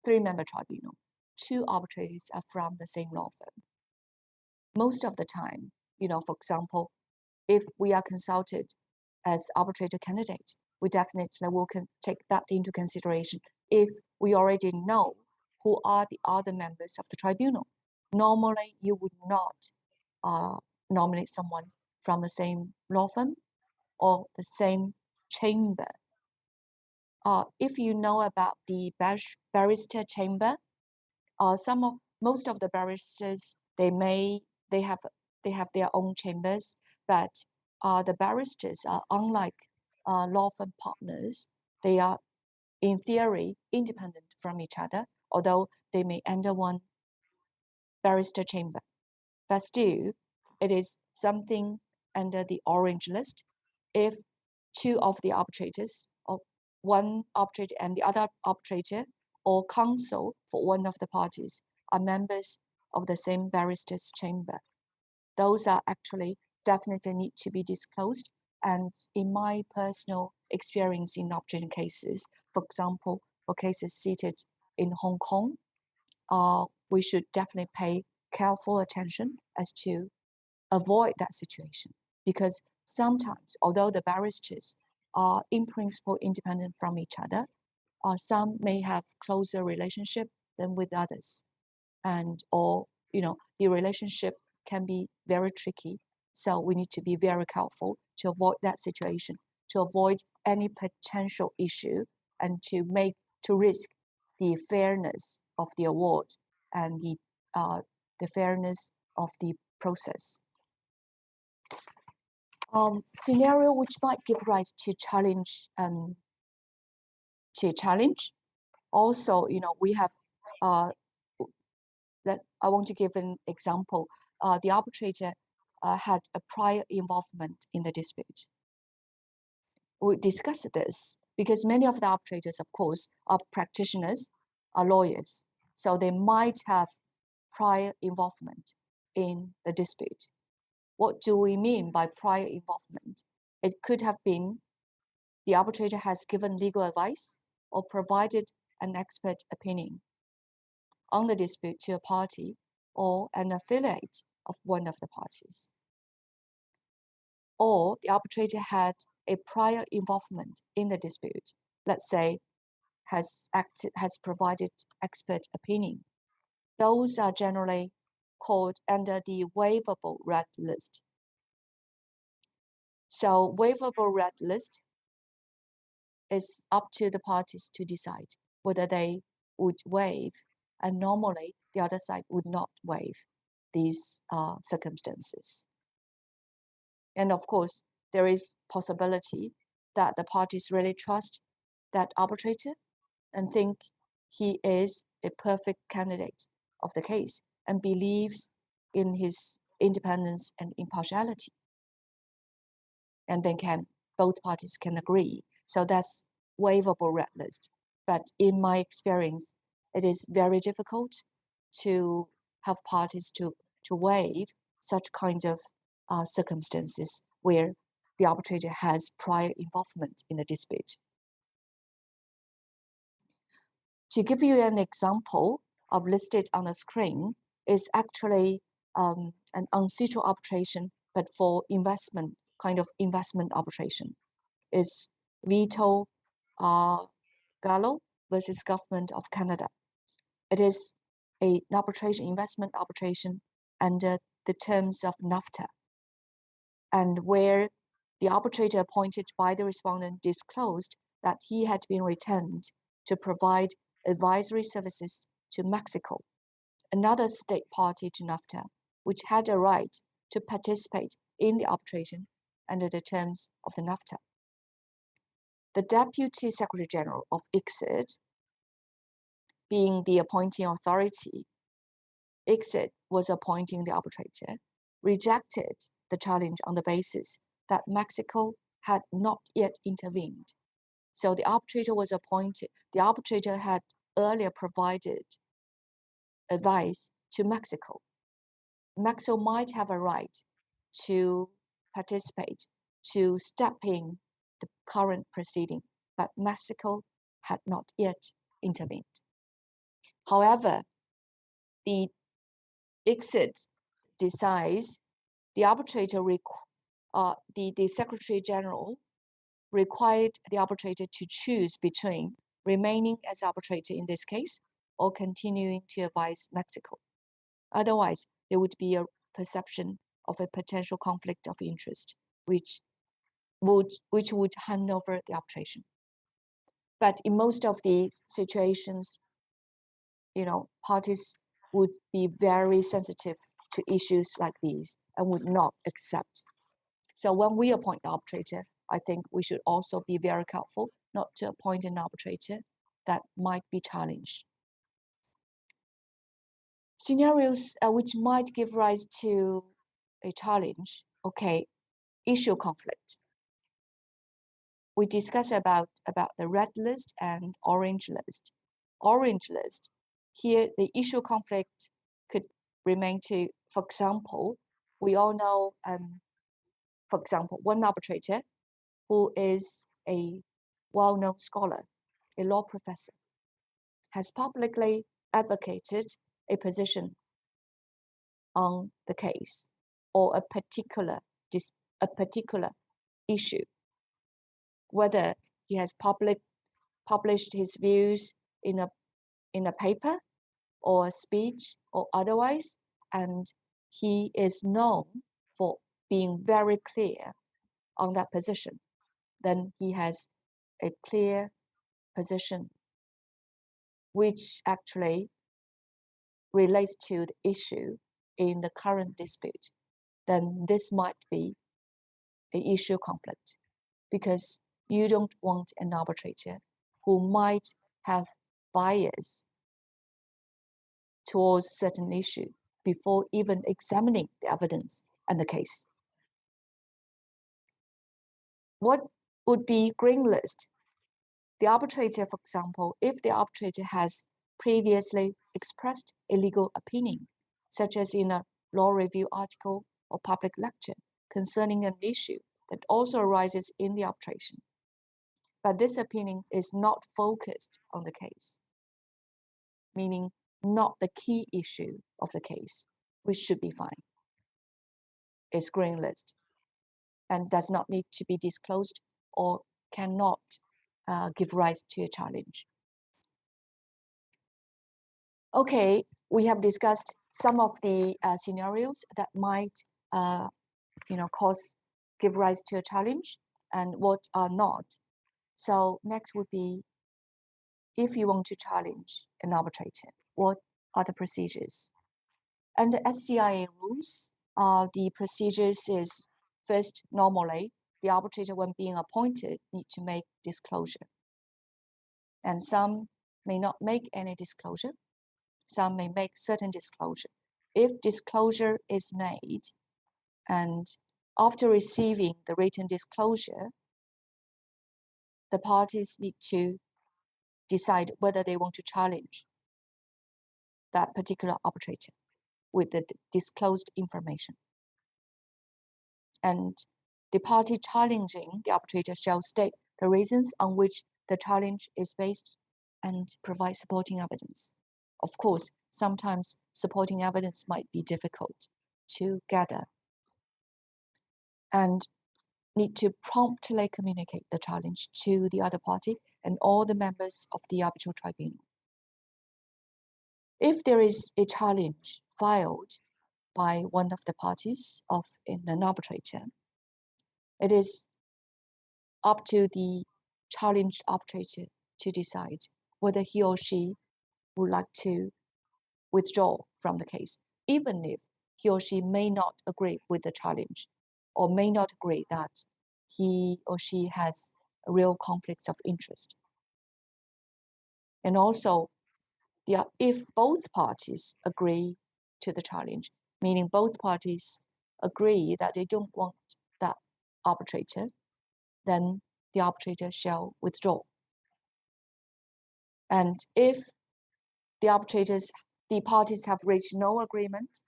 3-member tribunal. 2 arbitrators are from the same law firm. Most of the time, for example, if we are consulted as arbitrator candidate, we definitely will take that into consideration if we already know who are the other members of the tribunal. Normally, you would not nominate someone from the same law firm or the same chamber. If you know about the barrister chamber, most of the barristers they have their own chambers, but the barristers are unlike law firm partners. They are in theory independent from each other, although they may enter one barrister chamber, but still it is something under the orange list if two of the arbitrators, or one arbitrator and the other arbitrator, or counsel for one of the parties are members of the same barrister's chamber. Those are actually definitely need to be disclosed. And in my personal experience in arbitration cases, for example, for cases seated in Hong Kong, we should definitely pay careful attention as to avoid that situation, because sometimes, although the barristers are in principle independent from each other, some may have closer relationship than with others, or the relationship can be very tricky. So we need to be very careful to avoid that situation, to avoid any potential issue, and to risk the fairness of the award and the fairness of the process. Scenario which might give rise to challenge. Also, we have. I want to give an example. The arbitrator had a prior involvement in the dispute. We discussed this because many of the arbitrators, of course, are practitioners, are lawyers, so they might have prior involvement in the dispute. What do we mean by prior involvement? It could have been the arbitrator has given legal advice or provided an expert opinion on the dispute to a party or an affiliate of one of the parties. Or the arbitrator had a prior involvement in the dispute, let's say has provided expert opinion. Those are generally called under the waivable red list. So waivable red list is up to the parties to decide whether they would waive, and normally the other side would not waive these circumstances. And of course, there is possibility that the parties really trust that arbitrator and think he is a perfect candidate of the case and believes in his independence and impartiality. And then both parties can agree. So that's waivable red list. But in my experience, it is very difficult to have parties to waive such kind of circumstances where the arbitrator has prior involvement in the dispute. To give you an example of listed on the screen is actually an unsettled arbitration, but for investment, kind of investment arbitration. It's Vito Gallo versus Government of Canada. It is an arbitration, investment arbitration under the terms of NAFTA, and where the arbitrator appointed by the respondent disclosed that he had been retained to provide advisory services to Mexico, another state party to NAFTA, which had a right to participate in the arbitration under the terms of the NAFTA. The Deputy Secretary General of ICSID, being the appointing authority, ICSID was appointing the arbitrator, rejected the challenge on the basis that Mexico had not yet intervened. So the arbitrator was appointed. The arbitrator had earlier provided advice to Mexico. Mexico might have a right to participate, to step in the current proceeding, but Mexico had not yet intervened. However, the ICSID decides the arbitrator, the Secretary General required the arbitrator to choose between remaining as arbitrator in this case or continuing to advise Mexico. Otherwise, there would be a perception of a potential conflict of interest, which would hand over the arbitration. But in most of the situations, parties would be very sensitive to issues like these and would not accept. So when we appoint the arbitrator, I think we should also be very careful not to appoint an arbitrator that might be challenged. Scenarios which might give rise to a challenge. Okay, issue conflict. We discussed about the red list and orange list. Orange list, here the issue conflict could remain to, for example, we all know, for example, one arbitrator who is a well-known scholar, a law professor, has publicly advocated a position on the case or a particular issue, whether he has published his views in a paper or a speech or otherwise, and he is known for being very clear on that position, then he has a clear position which actually relates to the issue in the current dispute. Then this might be an issue conflict, because you don't want an arbitrator who might have bias towards certain issue before even examining the evidence and the case. What would be green list? The arbitrator, for example, if the arbitrator has previously expressed a legal opinion, such as in a law review article or public lecture concerning an issue that also arises in the arbitration, but this opinion is not focused on the case, meaning not the key issue of the case, which should be fine, is green list and does not need to be disclosed or cannot give rise to a challenge. Okay, we have discussed some of the scenarios that might give rise to a challenge and what are not. So next would be, if you want to challenge an arbitrator, what are the procedures? Under SCIA rules, the procedures is first, normally, the arbitrator, when being appointed, need to make disclosure. And some may not make any disclosure. Some may make certain disclosure. If disclosure is made, and after receiving the written disclosure, the parties need to decide whether they want to challenge that particular arbitrator with the disclosed information. And the party challenging the arbitrator shall state the reasons on which the challenge is based and provide supporting evidence. Of course, sometimes supporting evidence might be difficult to gather, and need to promptly communicate the challenge to the other party and all the members of the arbitral tribunal. If there is a challenge filed by one of the parties of an arbitrator, it is up to the challenged arbitrator to decide whether he or she would like to withdraw from the case, even if he or she may not agree with the challenge or may not agree that he or she has real conflicts of interest. And also, if both parties agree to the challenge, meaning both parties agree that they don't want that arbitrator, then the arbitrator shall withdraw. And if the parties have reached no agreement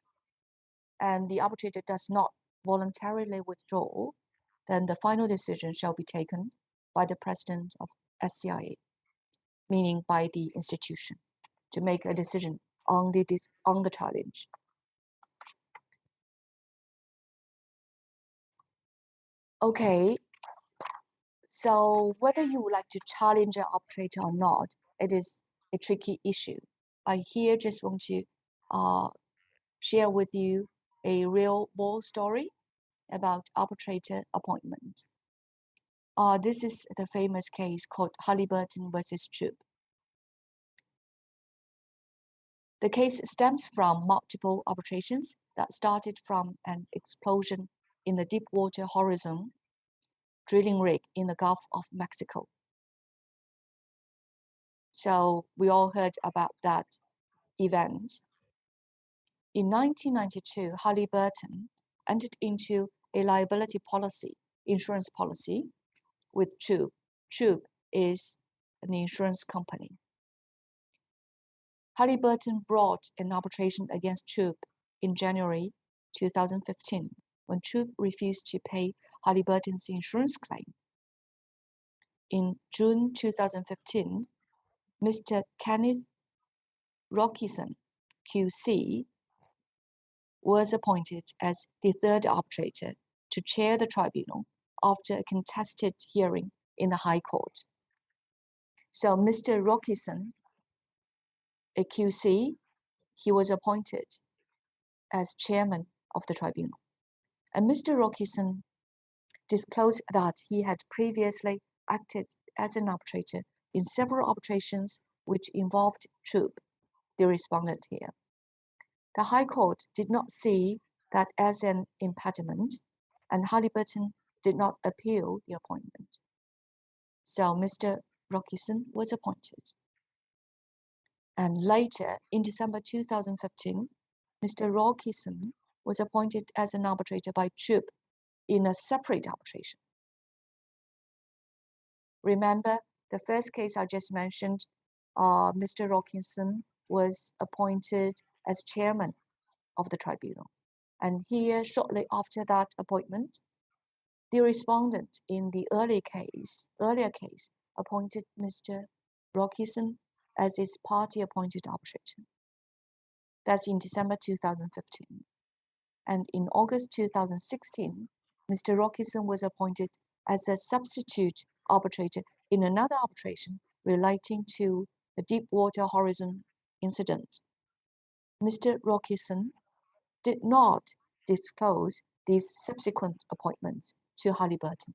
and the arbitrator does not voluntarily withdraw, then the final decision shall be taken by the president of SCIA, meaning by the institution, to make a decision on the challenge. Okay, So whether you would like to challenge an arbitrator or not, it is a tricky issue. I here just want to share with you a real world story about arbitrator appointment. This is the famous case called Halliburton versus Chubb. The case stems from multiple arbitrations that started from an explosion in the Deepwater Horizon drilling rig in the Gulf of Mexico. So we all heard about that event. In 1992, Halliburton entered into a liability policy, insurance policy, with Chubb. Chubb is an insurance company. Halliburton brought an arbitration against Chubb in January 2015 when Chubb refused to pay Halliburton's insurance claim. In June 2015, Mr. Kenneth Rockison, QC, was appointed as the third arbitrator to chair the tribunal after a contested hearing in the High Court. So Mr. Rockison, a QC, he was appointed as chairman of the tribunal. And Mr. Rockison disclosed that he had previously acted as an arbitrator in several arbitrations which involved Chubb, the respondent here. The High Court did not see that as an impediment, and Halliburton did not appeal the appointment. So Mr. Rockison was appointed. And later, in December 2015, Mr. Rockison was appointed as an arbitrator by Chubb in a separate arbitration. Remember, the first case I just mentioned, Mr. Rockison was appointed as chairman of the tribunal. And here, shortly after that appointment, the respondent in the earlier case appointed Mr. Rockison as its party-appointed arbitrator. That's in December 2015. And in August 2016, Mr. Rockison was appointed as a substitute arbitrator in another arbitration relating to the Deepwater Horizon incident. Mr. Rockison did not disclose these subsequent appointments to Halliburton.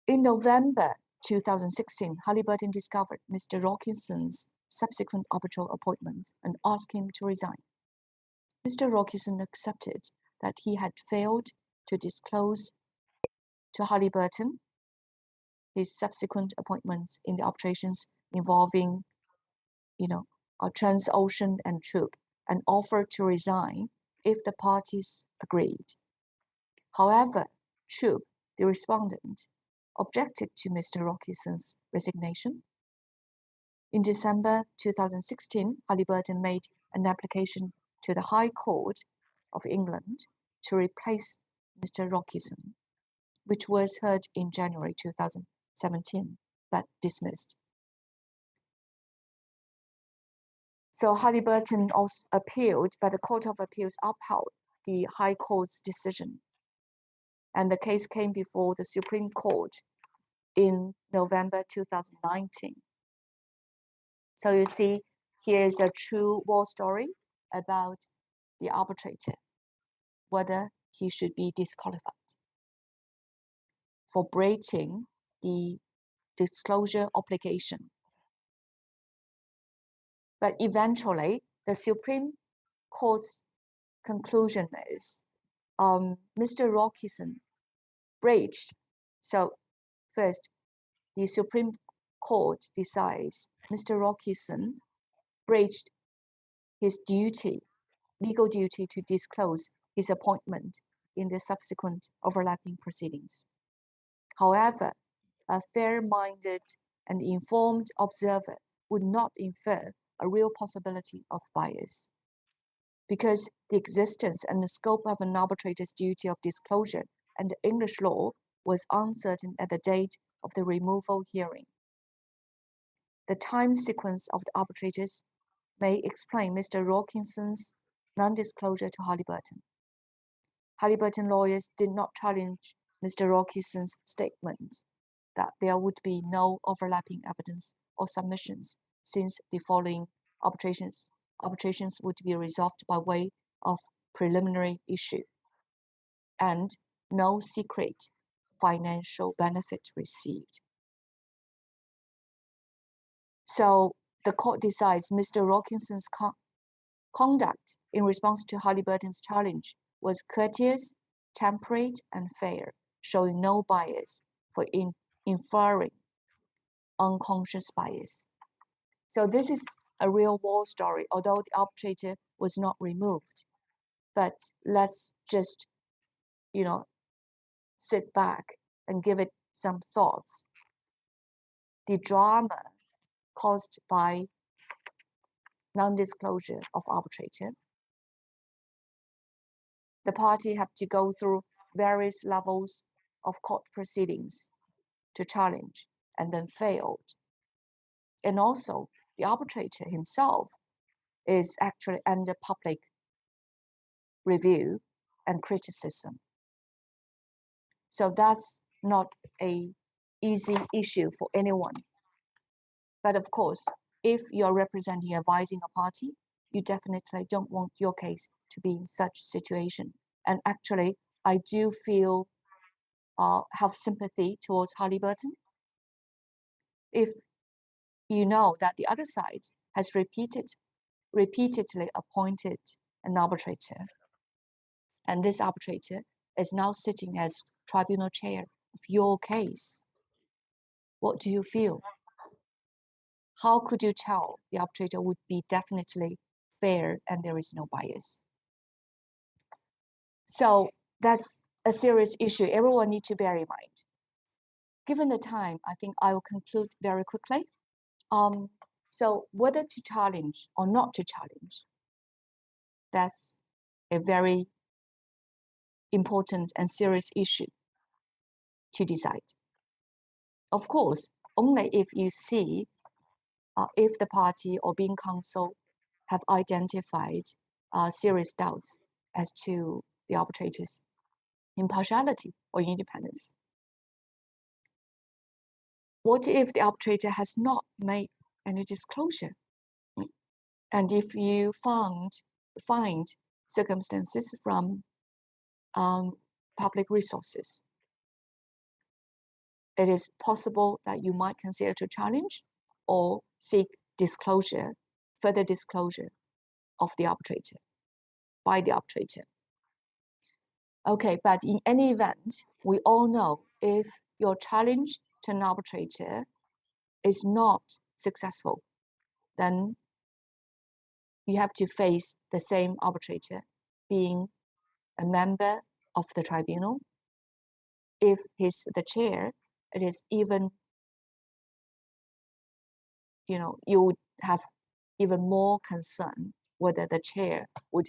In November 2016, Halliburton discovered Mr. Rockison's subsequent arbitral appointments and asked him to resign. Mr. Rockison accepted that he had failed to disclose to Halliburton his subsequent appointments in the arbitrations involving, Transocean and Chubb, and offered to resign if the parties agreed. However, Chubb, the respondent, objected to Mr. Rockison's resignation. In December 2016, Halliburton made an application to the High Court of England to replace Mr. Rockison, which was heard in January 2017, but dismissed. So Halliburton also appealed, but the Court of Appeals upheld the High Court's decision. And the case came before the Supreme Court in November 2019. So you see, here's a true war story about the arbitrator, whether he should be disqualified for breaching the disclosure obligation. But eventually, the Supreme Court's conclusion is Mr. Rockison breached. So first, the Supreme Court decides Mr. Rockison breached his duty, legal duty to disclose his appointment in the subsequent overlapping proceedings. However, a fair-minded and informed observer would not infer a real possibility of bias, because the existence and the scope of an arbitrator's duty of disclosure under English law was uncertain at the date of the removal hearing. The time sequence of the arbitrators may explain Mr. Rockison's non-disclosure to Halliburton. Halliburton lawyers did not challenge Mr. Rokinson's statement that there would be no overlapping evidence or submissions, since the following arbitrations would be resolved by way of preliminary issue, and no secret financial benefit received. So the court decides Mr. Rokinson's conduct in response to Halliburton's challenge was courteous, temperate, and fair, showing no bias for inferring unconscious bias. So this is a real war story, although the arbitrator was not removed. But let's just, sit back and give it some thoughts. The drama caused by non-disclosure of arbitrator. The party have to go through various levels of court proceedings to challenge and then failed. And also the arbitrator himself is actually under public review and criticism. So that's not an easy issue for anyone. But of course, if you're representing, advising a party, you definitely don't want your case to be in such situation. And actually, I do feel, have sympathy towards Halliburton. If you know that the other side has repeatedly appointed an arbitrator, and this arbitrator is now sitting as tribunal chair of your case, what do you feel? How could you tell the arbitrator would be definitely fair and there is no bias? So that's a serious issue everyone needs to bear in mind. Given the time, I think I will conclude very quickly. So whether to challenge or not to challenge, that's a very important and serious issue to decide. Of course, only if you see if the party or being counsel have identified serious doubts as to the arbitrator's impartiality or independence. What if the arbitrator has not made any disclosure? And if you find circumstances from public resources, it is possible that you might consider to challenge or seek disclosure, further disclosure of the arbitrator, by the arbitrator. Okay, but in any event, we all know if your challenge to an arbitrator is not successful, then you have to face the same arbitrator being a member of the tribunal. If he's the chair, it is even, you would have even more concern whether the chair would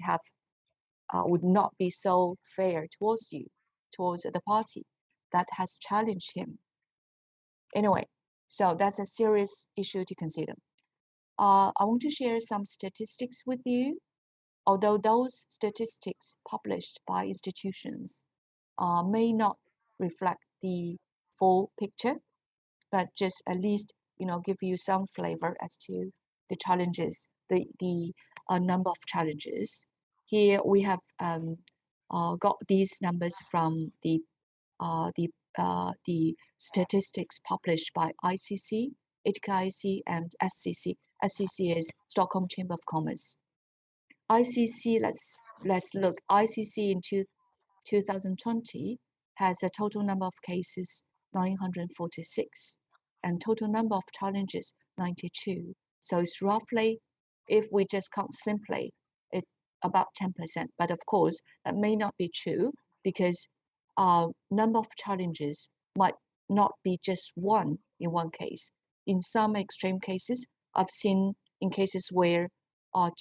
not be so fair towards you, towards the party that has challenged him. Anyway, so that's a serious issue to consider. I want to share some statistics with you, although those statistics published by institutions may not reflect the full picture, but just at least give you some flavor as to the challenges, the number of challenges. Here we have got these numbers from the statistics published by ICC, ITIC, and SCC. SCC is Stockholm Chamber of Commerce. ICC, let's look. ICC in 2020 has a total number of cases 946 and total number of challenges 92. So it's roughly, if we just count simply, it's about 10%. But of course, that may not be true because number of challenges might not be just one in one case. In some extreme cases, I've seen in cases where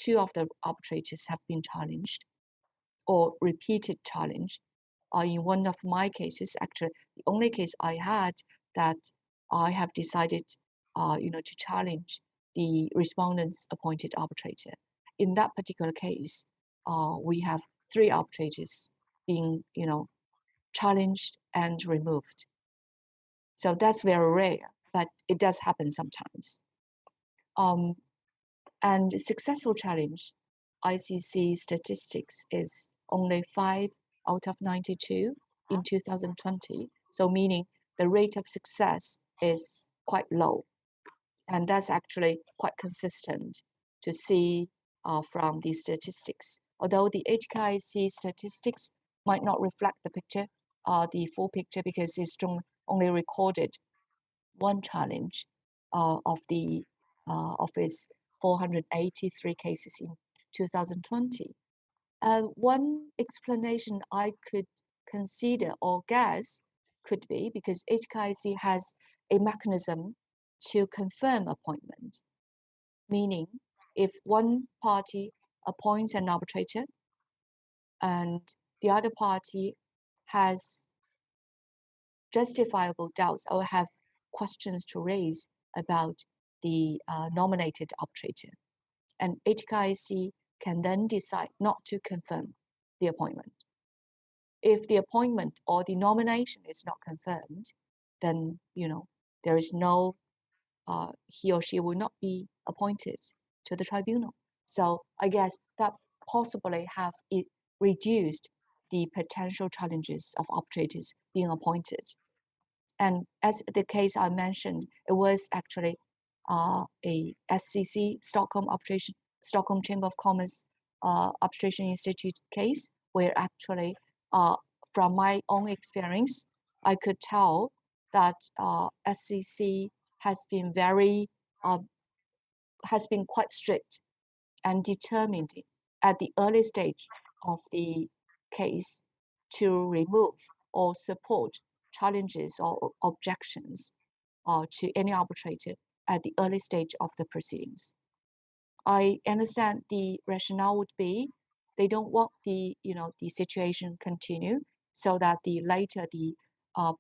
two of the arbitrators have been challenged or repeated challenge. In one of my cases, actually, the only case I had that I have decided, to challenge the respondent's appointed arbitrator. In that particular case, we have 3 arbitrators being, challenged and removed. So that's very rare, but it does happen sometimes. And successful challenge, ICC statistics is only 5 out of 92 in 2020. So meaning the rate of success is quite low. And that's actually quite consistent to see from the statistics. Although the HKIC statistics might not reflect the picture, the full picture, because it's only recorded one challenge of its 483 cases in 2020. One explanation I could consider or guess could be because HKIC has a mechanism to confirm appointment, meaning if one party appoints an arbitrator and the other party has justifiable doubts or have questions to raise about the nominated arbitrator, and HKIC can then decide not to confirm the appointment. If the appointment or the nomination is not confirmed, then there is no he or she will not be appointed to the tribunal. So I guess that possibly have reduced the potential challenges of arbitrators being appointed. And as the case I mentioned, it was actually a SCC Stockholm Chamber of Commerce Arbitration Institute case, where actually, from my own experience, I could tell that SCC has been quite strict and determined at the early stage of the case to remove or support challenges or objections to any arbitrator at the early stage of the proceedings. I understand the rationale would be they don't want the situation continue so that the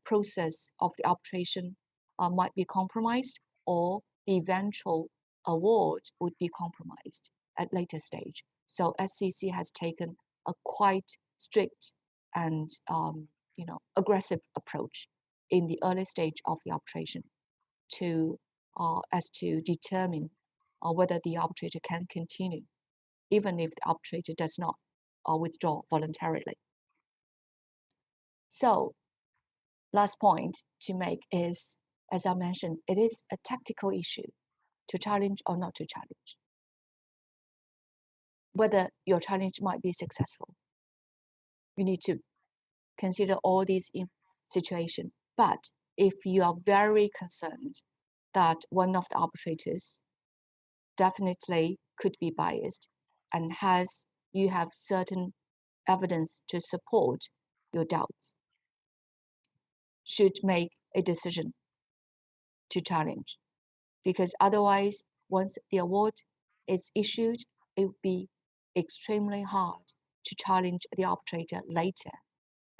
process of the arbitration might be compromised, or the eventual award would be compromised at later stage. So SCC has taken a quite strict and aggressive approach in the early stage of the arbitration to determine whether the arbitrator can continue, even if the arbitrator does not withdraw voluntarily. So, last point to make is, as I mentioned, it is a tactical issue to challenge or not to challenge, whether your challenge might be successful. You need to consider all these situations. But if you are very concerned that one of the arbitrators definitely could be biased and you have certain evidence to support your doubts, should make a decision to challenge, because otherwise, once the award is issued, it would be extremely hard to challenge the arbitrator later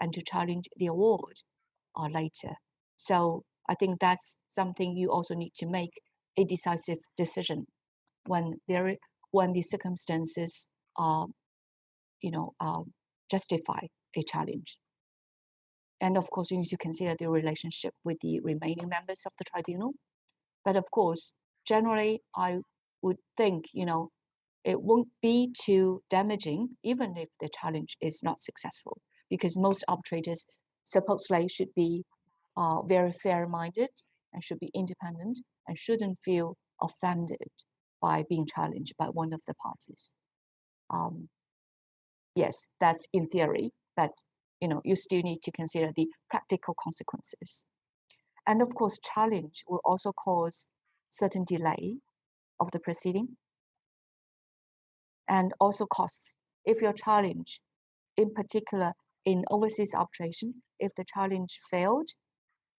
and to challenge the award later. So I think that's something you also need to make a decisive decision when the circumstances justify a challenge. And of course, you need to consider the relationship with the remaining members of the tribunal. But of course, generally, I would think, it won't be too damaging, even if the challenge is not successful, because most arbitrators supposedly should be very fair-minded and should be independent and shouldn't feel offended by being challenged by one of the parties. Yes, that's in theory, but you still need to consider the practical consequences. And of course, challenge will also cause certain delay of the proceeding and also costs. If your challenge, in particular in overseas arbitration, if the challenge failed,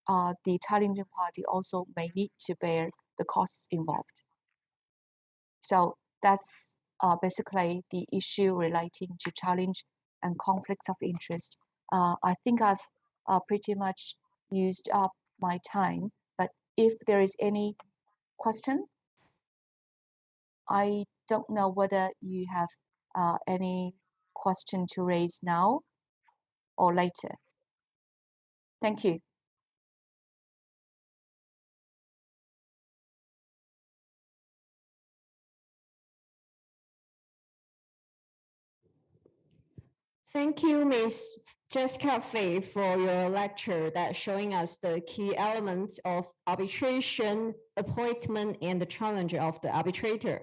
the challenging party also may need to bear the costs involved. So that's basically the issue relating to challenge and conflicts of interest. I think I've pretty much used up my time, but if there is any question, I don't know whether you have any question to raise now. or later. Thank you. Thank you, Ms. Jessica Fei, for your lecture that showing us the key elements of arbitration, appointment, and the challenge of the arbitrator.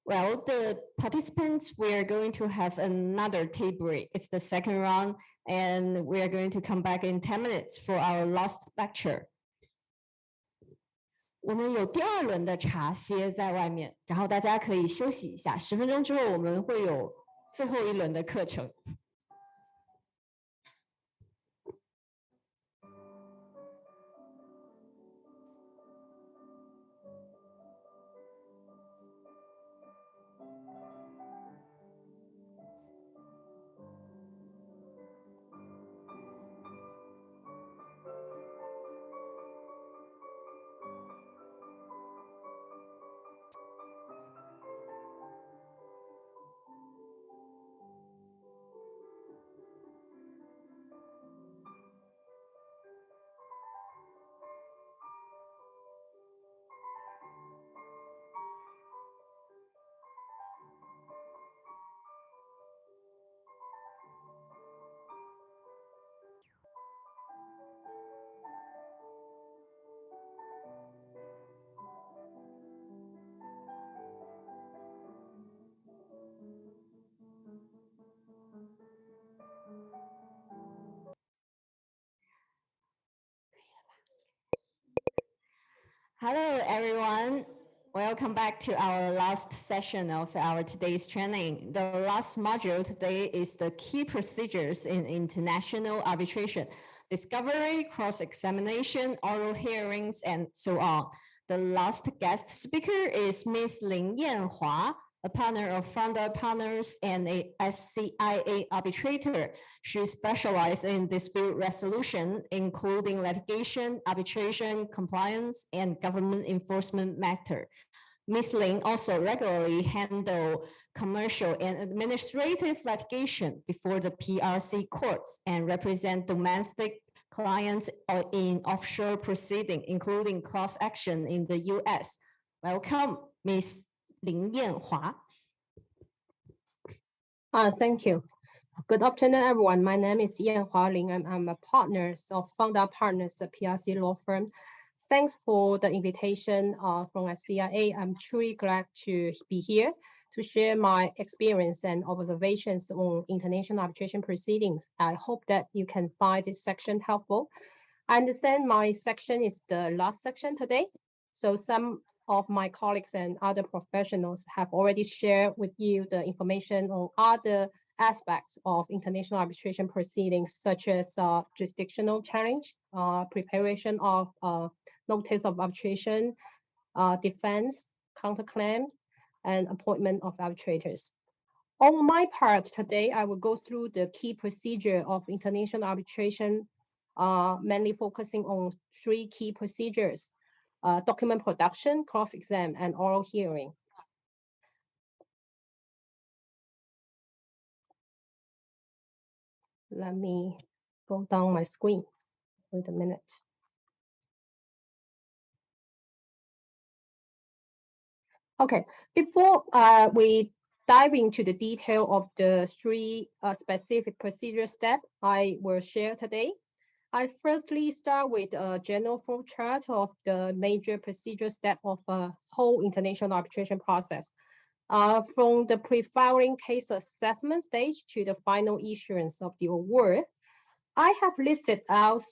Well, the participants, we are going to have another tea break. It's the second round, and we are going to come back in 10 minutes for our last lecture. 我们有第二轮的茶歇在外面，然后大家可以休息一下，10分钟之后我们会有最后一轮的课程。Hello, everyone. Welcome back to our last session of our today's training. The last module today is the key procedures in international arbitration, discovery, cross-examination, oral hearings, and so on. The last guest speaker is Ms. Lin Yanhua, a partner of Founder Partners and a SCIA arbitrator. She specializes in dispute resolution, including litigation, arbitration, compliance, and government enforcement matter. Ms. Lin also regularly handles commercial and administrative litigation before the PRC courts and represent domestic clients in offshore proceedings, including class action in the US. Welcome, Ms. Lin Yanhua. Thank you. Good afternoon, everyone. My name is Yanhua Lin, and I'm a partner of Founder Partners, a PRC law firm. Thanks for the invitation from SCIA. I'm truly glad to be here to share my experience and observations on international arbitration proceedings. I hope that you can find this section helpful. I understand my section is the last section today, so some of my colleagues and other professionals have already shared with you the information on other aspects of international arbitration proceedings, such as jurisdictional challenge, preparation of notice of arbitration, defense, counterclaim, and appointment of arbitrators. On my part today, I will go through the key procedure of international arbitration, mainly focusing on 3 key procedures: document production, cross-exam, and oral hearing. Let me go down my screen. Wait a minute. Okay, before we dive into the detail of the 3 specific procedure steps I will share today, I firstly start with a general flow chart of the major procedure step of a whole international arbitration process. From the pre-filing case assessment stage to the final issuance of the award, I have listed out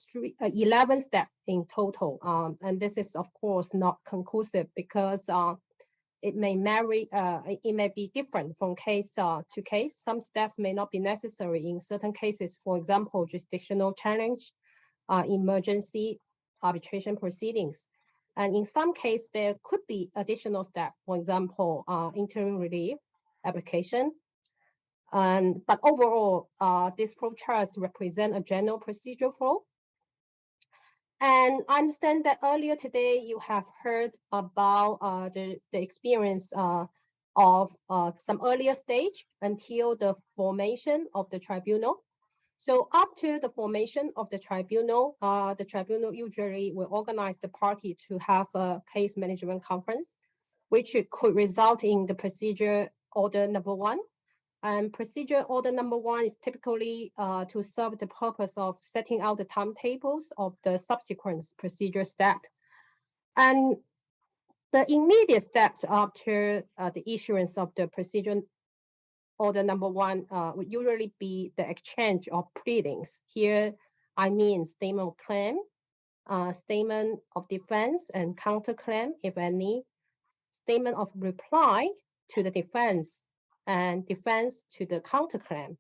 11 steps in total. And this is, of course, not conclusive because it may be different from case to case. Some steps may not be necessary in certain cases. For example, jurisdictional challenge, emergency arbitration proceedings. And in some cases, there could be additional steps, for example, interim relief application. But overall, these flow charts represent a general procedural flow. And I understand that earlier today, you have heard about the experience of some earlier stage until the formation of the tribunal. So after the formation of the tribunal usually will organize the party to have a case management conference, which could result in the procedure order number 1. And procedure order number 1 is typically to serve the purpose of setting out the timetables of the subsequent procedure step. And the immediate steps after the issuance of the procedure order number 1 would usually be the exchange of pleadings. Here, I mean statement of claim, statement of defense and counterclaim, if any, statement of reply to the defense and defense to the counterclaim,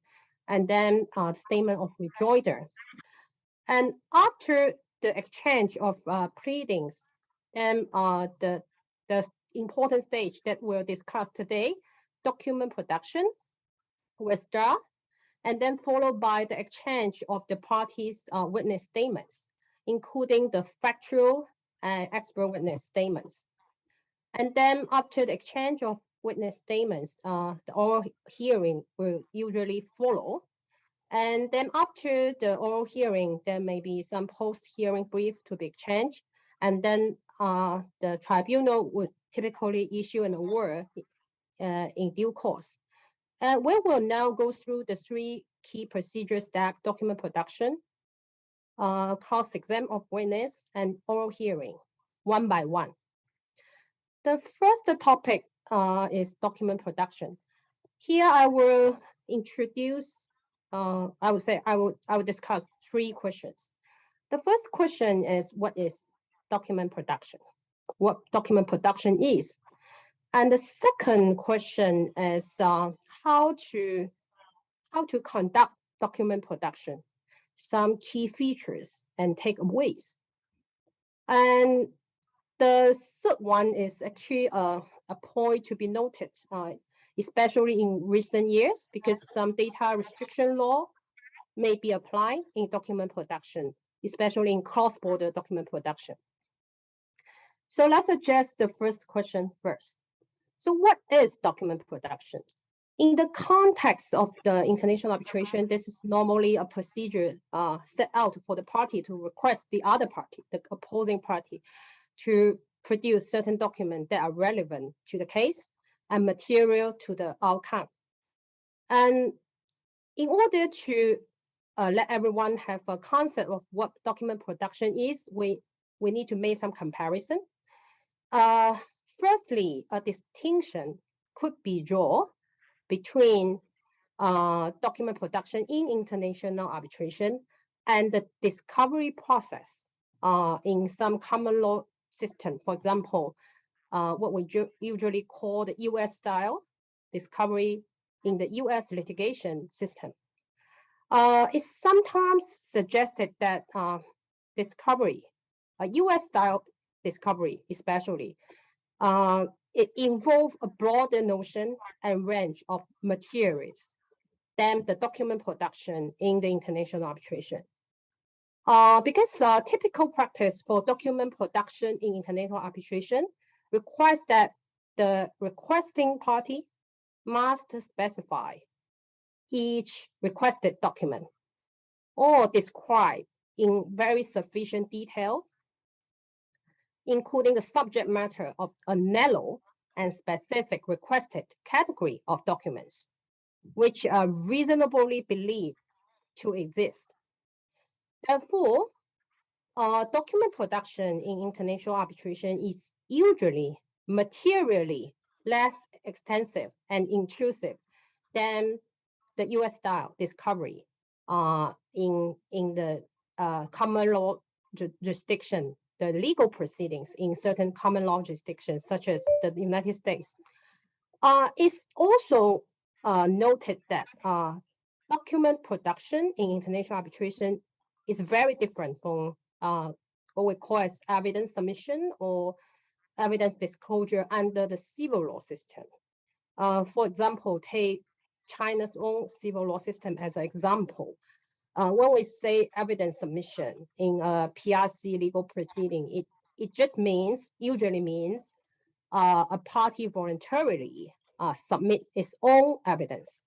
and then statement of rejoinder. And after the exchange of pleadings, then the important stage that we'll discuss today, document production, will start, and then followed by the exchange of the parties' witness statements, including the factual and expert witness statements. And then after the exchange of witness statements, the oral hearing will usually follow. And then after the oral hearing, there may be some post-hearing brief to be exchanged. And then the tribunal would typically issue an award in due course. And we will now go through the 3 key procedure steps: document production, cross-exam of witness, and oral hearing, one by one. The first topic is document production. Here I will introduce, I will discuss 3 questions. The first question is, what is document production? What document production is? And the second question is how to conduct document production, some key features and takeaways. And the third one is actually a point to be noted, especially in recent years, because some data restriction law may be applied in document production, especially in cross-border document production. So let's address the first question first. So what is document production? In the context of the international arbitration, this is normally a procedure set out for the party to request the other party, the opposing party, to produce certain documents that are relevant to the case and material to the outcome. And in order to let everyone have a concept of what document production is, we need to make some comparison. Firstly, a distinction could be drawn between document production in international arbitration and the discovery process in some common law system. For example, what we usually call the US style discovery in the US litigation system. It's sometimes suggested that discovery, US style discovery especially, it involves a broader notion and range of materials than the document production in the international arbitration. Because typical practice for document production in international arbitration requires that the requesting party must specify each requested document or describe in very sufficient detail, including the subject matter of a narrow and specific requested category of documents, which are reasonably believed to exist. Therefore, document production in international arbitration is usually materially less extensive and intrusive than the US style discovery in the common law jurisdiction, the legal proceedings in certain common law jurisdictions, such as the United States. It's also noted that document production in international arbitration is very different from what we call as evidence submission or evidence disclosure under the civil law system. For example, take China's own civil law system as an example. When we say evidence submission in a PRC legal proceeding, it just usually means a party voluntarily submit its own evidence.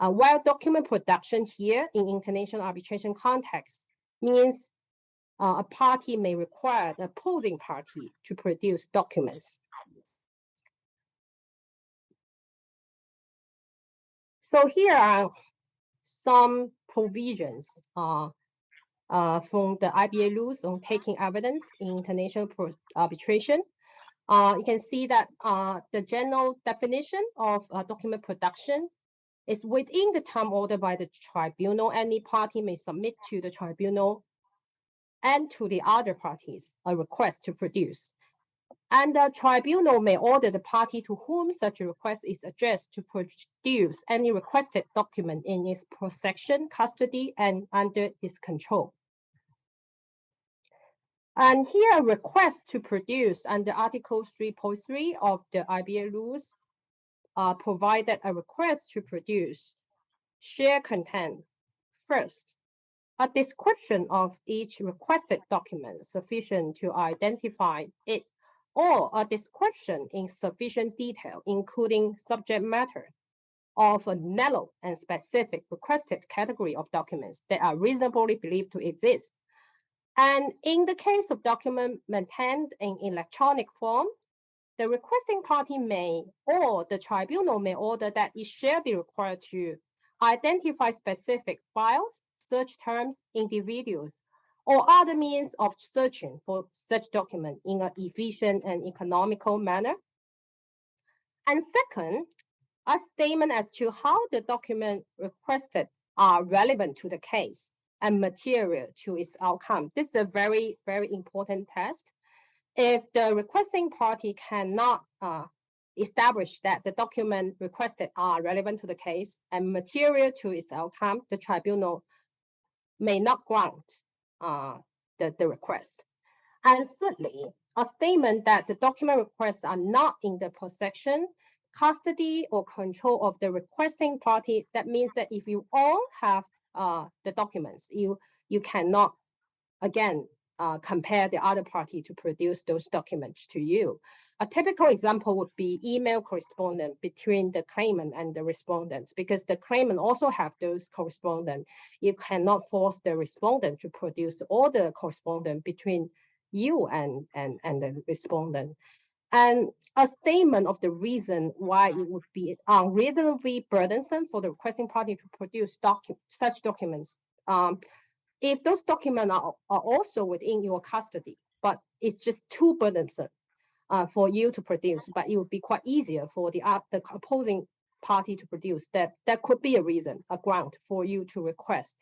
While document production here in international arbitration context means a party may require the opposing party to produce documents. So here are some provisions from the IBA rules on taking evidence in international arbitration. You can see that the general definition of document production is within the term ordered by the tribunal. Any party may submit to the tribunal and to the other parties a request to produce. And the tribunal may order the party to whom such a request is addressed to produce any requested document in its possession, custody, and under its control. And here, a request to produce under Article 3.3 of the IBA rules provided a request to produce shall contain, first, a description of each requested document sufficient to identify it, or a description in sufficient detail, including subject matter, of a narrow and specific requested category of documents that are reasonably believed to exist. And in the case of document maintained in electronic form, the requesting party may, or the tribunal may order that it shall be required to identify specific files, search terms, individuals, or other means of searching for such document in an efficient and economical manner. And second, a statement as to how the document requested are relevant to the case and material to its outcome. This is a very, very important test. If the requesting party cannot establish that the document requested are relevant to the case and material to its outcome, the tribunal may not grant the request. And thirdly, a statement that the document requests are not in the possession, custody, or control of the requesting party. That means that if you all have the documents, you cannot, again, compare the other party to produce those documents to you. A typical example would be email correspondence between the claimant and the respondent, because the claimant also have those correspondence. You cannot force the respondent to produce all the correspondence between you and the respondent. And a statement of the reason why it would be unreasonably burdensome for the requesting party to produce such documents. If those documents are also within your custody, but it's just too burdensome for you to produce, but it would be quite easier for the opposing party to produce, that could be a reason, a ground for you to request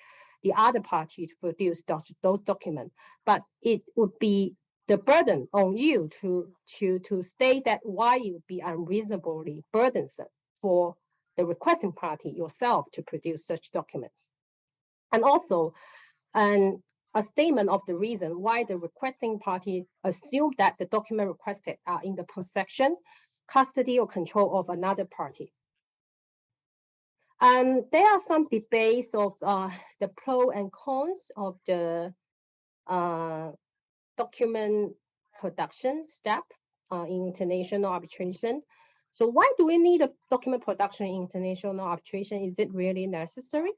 the other party to produce those documents. But it would be the burden on you to state that why it would be unreasonably burdensome for the requesting party yourself to produce such documents. And also, a statement of the reason why the requesting party assumed that the document requested are in the possession, custody, or control of another party. There are some debates of the pros and cons of the document production step in international arbitration. So why do we need a document production in international arbitration? Is it really necessary?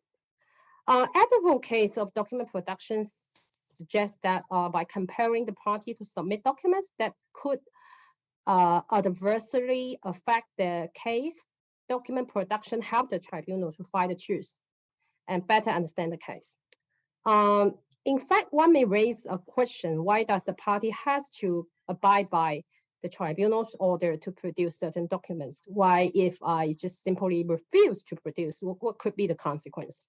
Advocates of document production suggest that by comparing the party to submit documents that could adversely affect the case, document production help the tribunal to find the truth and better understand the case. In fact, one may raise a question, why does the party has to abide by the tribunal's order to produce certain documents? Why, if I just simply refuse to produce, what could be the consequence?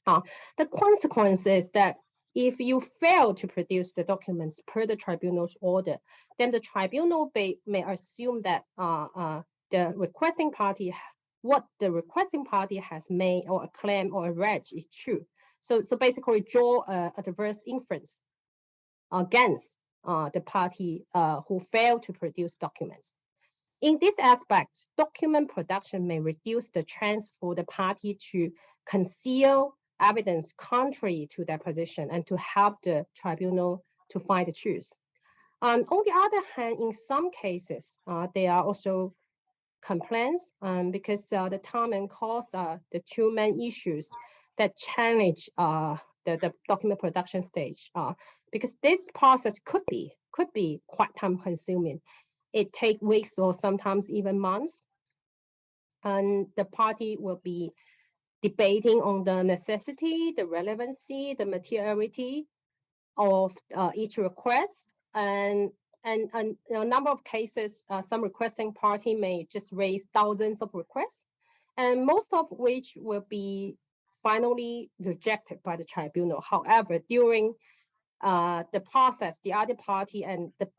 The consequence is that if you fail to produce the documents per the tribunal's order, then the tribunal may assume that the requesting party, what the requesting party has made or a claim or alleged is true. So basically draw an adverse inference against the party who failed to produce documents. In this aspect, document production may reduce the chance for the party to conceal evidence contrary to their position and to help the tribunal to find the truth. On the other hand, in some cases, there are also complaints, because the time and cost are the two main issues that challenge the document production stage. Because this process could be quite time consuming. It takes weeks or sometimes even months. And the party will be debating on the necessity, the relevancy, the materiality of each request. And in a number of cases, some requesting party may just raise thousands of requests, and most of which will be finally rejected by the tribunal. However, during the process, the other party and the